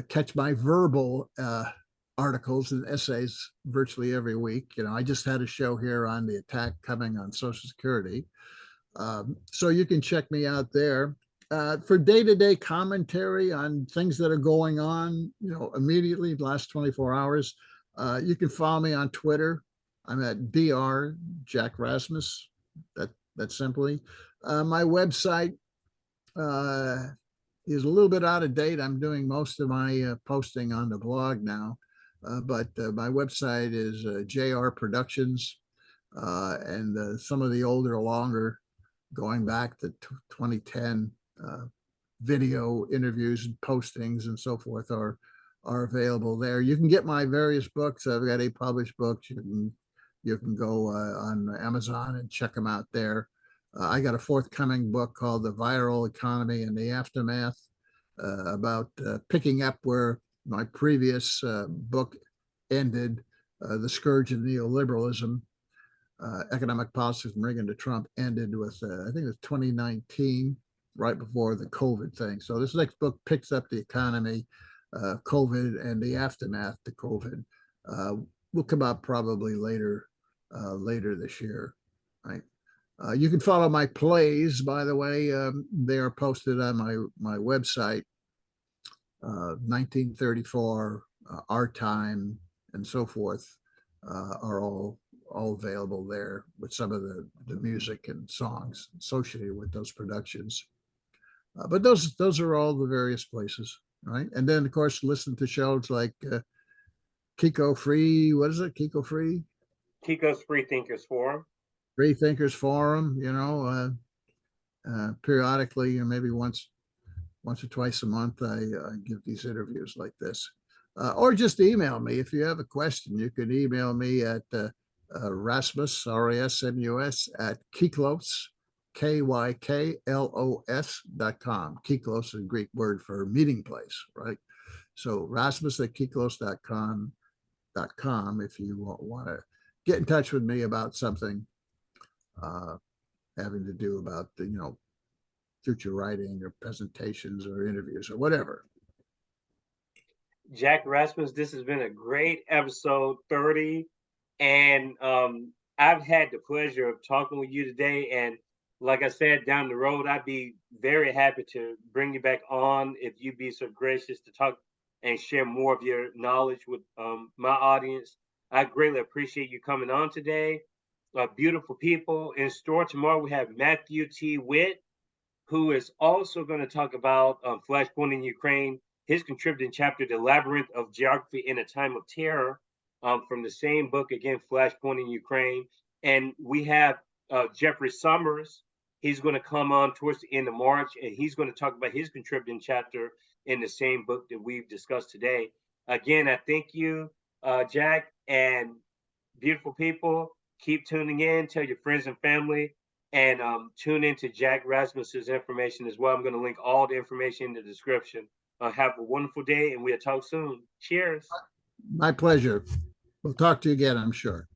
[SPEAKER 2] catch my verbal articles and essays virtually every week. I just had a show here on the attack coming on Social Security. So you can check me out there. For day-to-day commentary on things that are going on, immediately the last 24 hours, you can follow me on Twitter. I'm at Dr. Jack Rasmus. That simply. My website is a little bit out of date. I'm doing most of my posting on the blog now, but my website is JR Productions, and some of the older, longer, going back to 2010 video interviews and postings and so forth are available there. You can get my various books. I've got 8 published books. You can go on Amazon and check them out there. I got a forthcoming book called The Viral Economy and the Aftermath, about picking up where my previous book ended, The Scourge of Neoliberalism, Economic Policy from Reagan to Trump, ended with, I think it was 2019, right before the COVID thing. So this next book picks up the economy, COVID, and the aftermath to COVID. Will come out probably later later this year. Right. You can follow my plays, by the way. They are posted on my website, 1934, Our Time, and so forth, are all available there with some of the music and songs associated with those productions. But those are all the various places, right? And then, of course, listen to shows like Kiko Free. What is it? Kiko Free?
[SPEAKER 1] Kiko's Free Thinkers Forum.
[SPEAKER 2] Free Thinkers Forum. Periodically, maybe once or twice a month, I give these interviews like this. Or just email me if you have a question. You can email me at Rasmus, RASMUS, at Kyklos, KYKLOS.com. Kyklos is a Greek word for meeting place, right? So Rasmus at Kyklos.com if you want to get in touch with me about something having to do about the, future writing or presentations or interviews or whatever.
[SPEAKER 1] Jack Rasmus, this has been a great episode 30. And I've had the pleasure of talking with you today. And like I said, down the road, I'd be very happy to bring you back on if you'd be so gracious to talk and share more of your knowledge with my audience. I greatly appreciate you coming on today. Beautiful people. In store tomorrow, we have Matthew T. Witt, who is also going to talk about Flashpoint in Ukraine, his contributing chapter, The Labyrinth of Geography in a Time of Terror, from the same book, again, Flashpoint in Ukraine. And we have Jeffrey Summers. He's going to come on towards the end of March, and he's going to talk about his contributing chapter in the same book that we've discussed today. Again, I thank you, Jack, and beautiful people. Keep tuning in. Tell your friends and family. And tune into Jack Rasmus's information as well. I'm going to link all the information in the description. Have a wonderful day, and we'll talk soon. Cheers.
[SPEAKER 2] My pleasure. We'll talk to you again, I'm sure.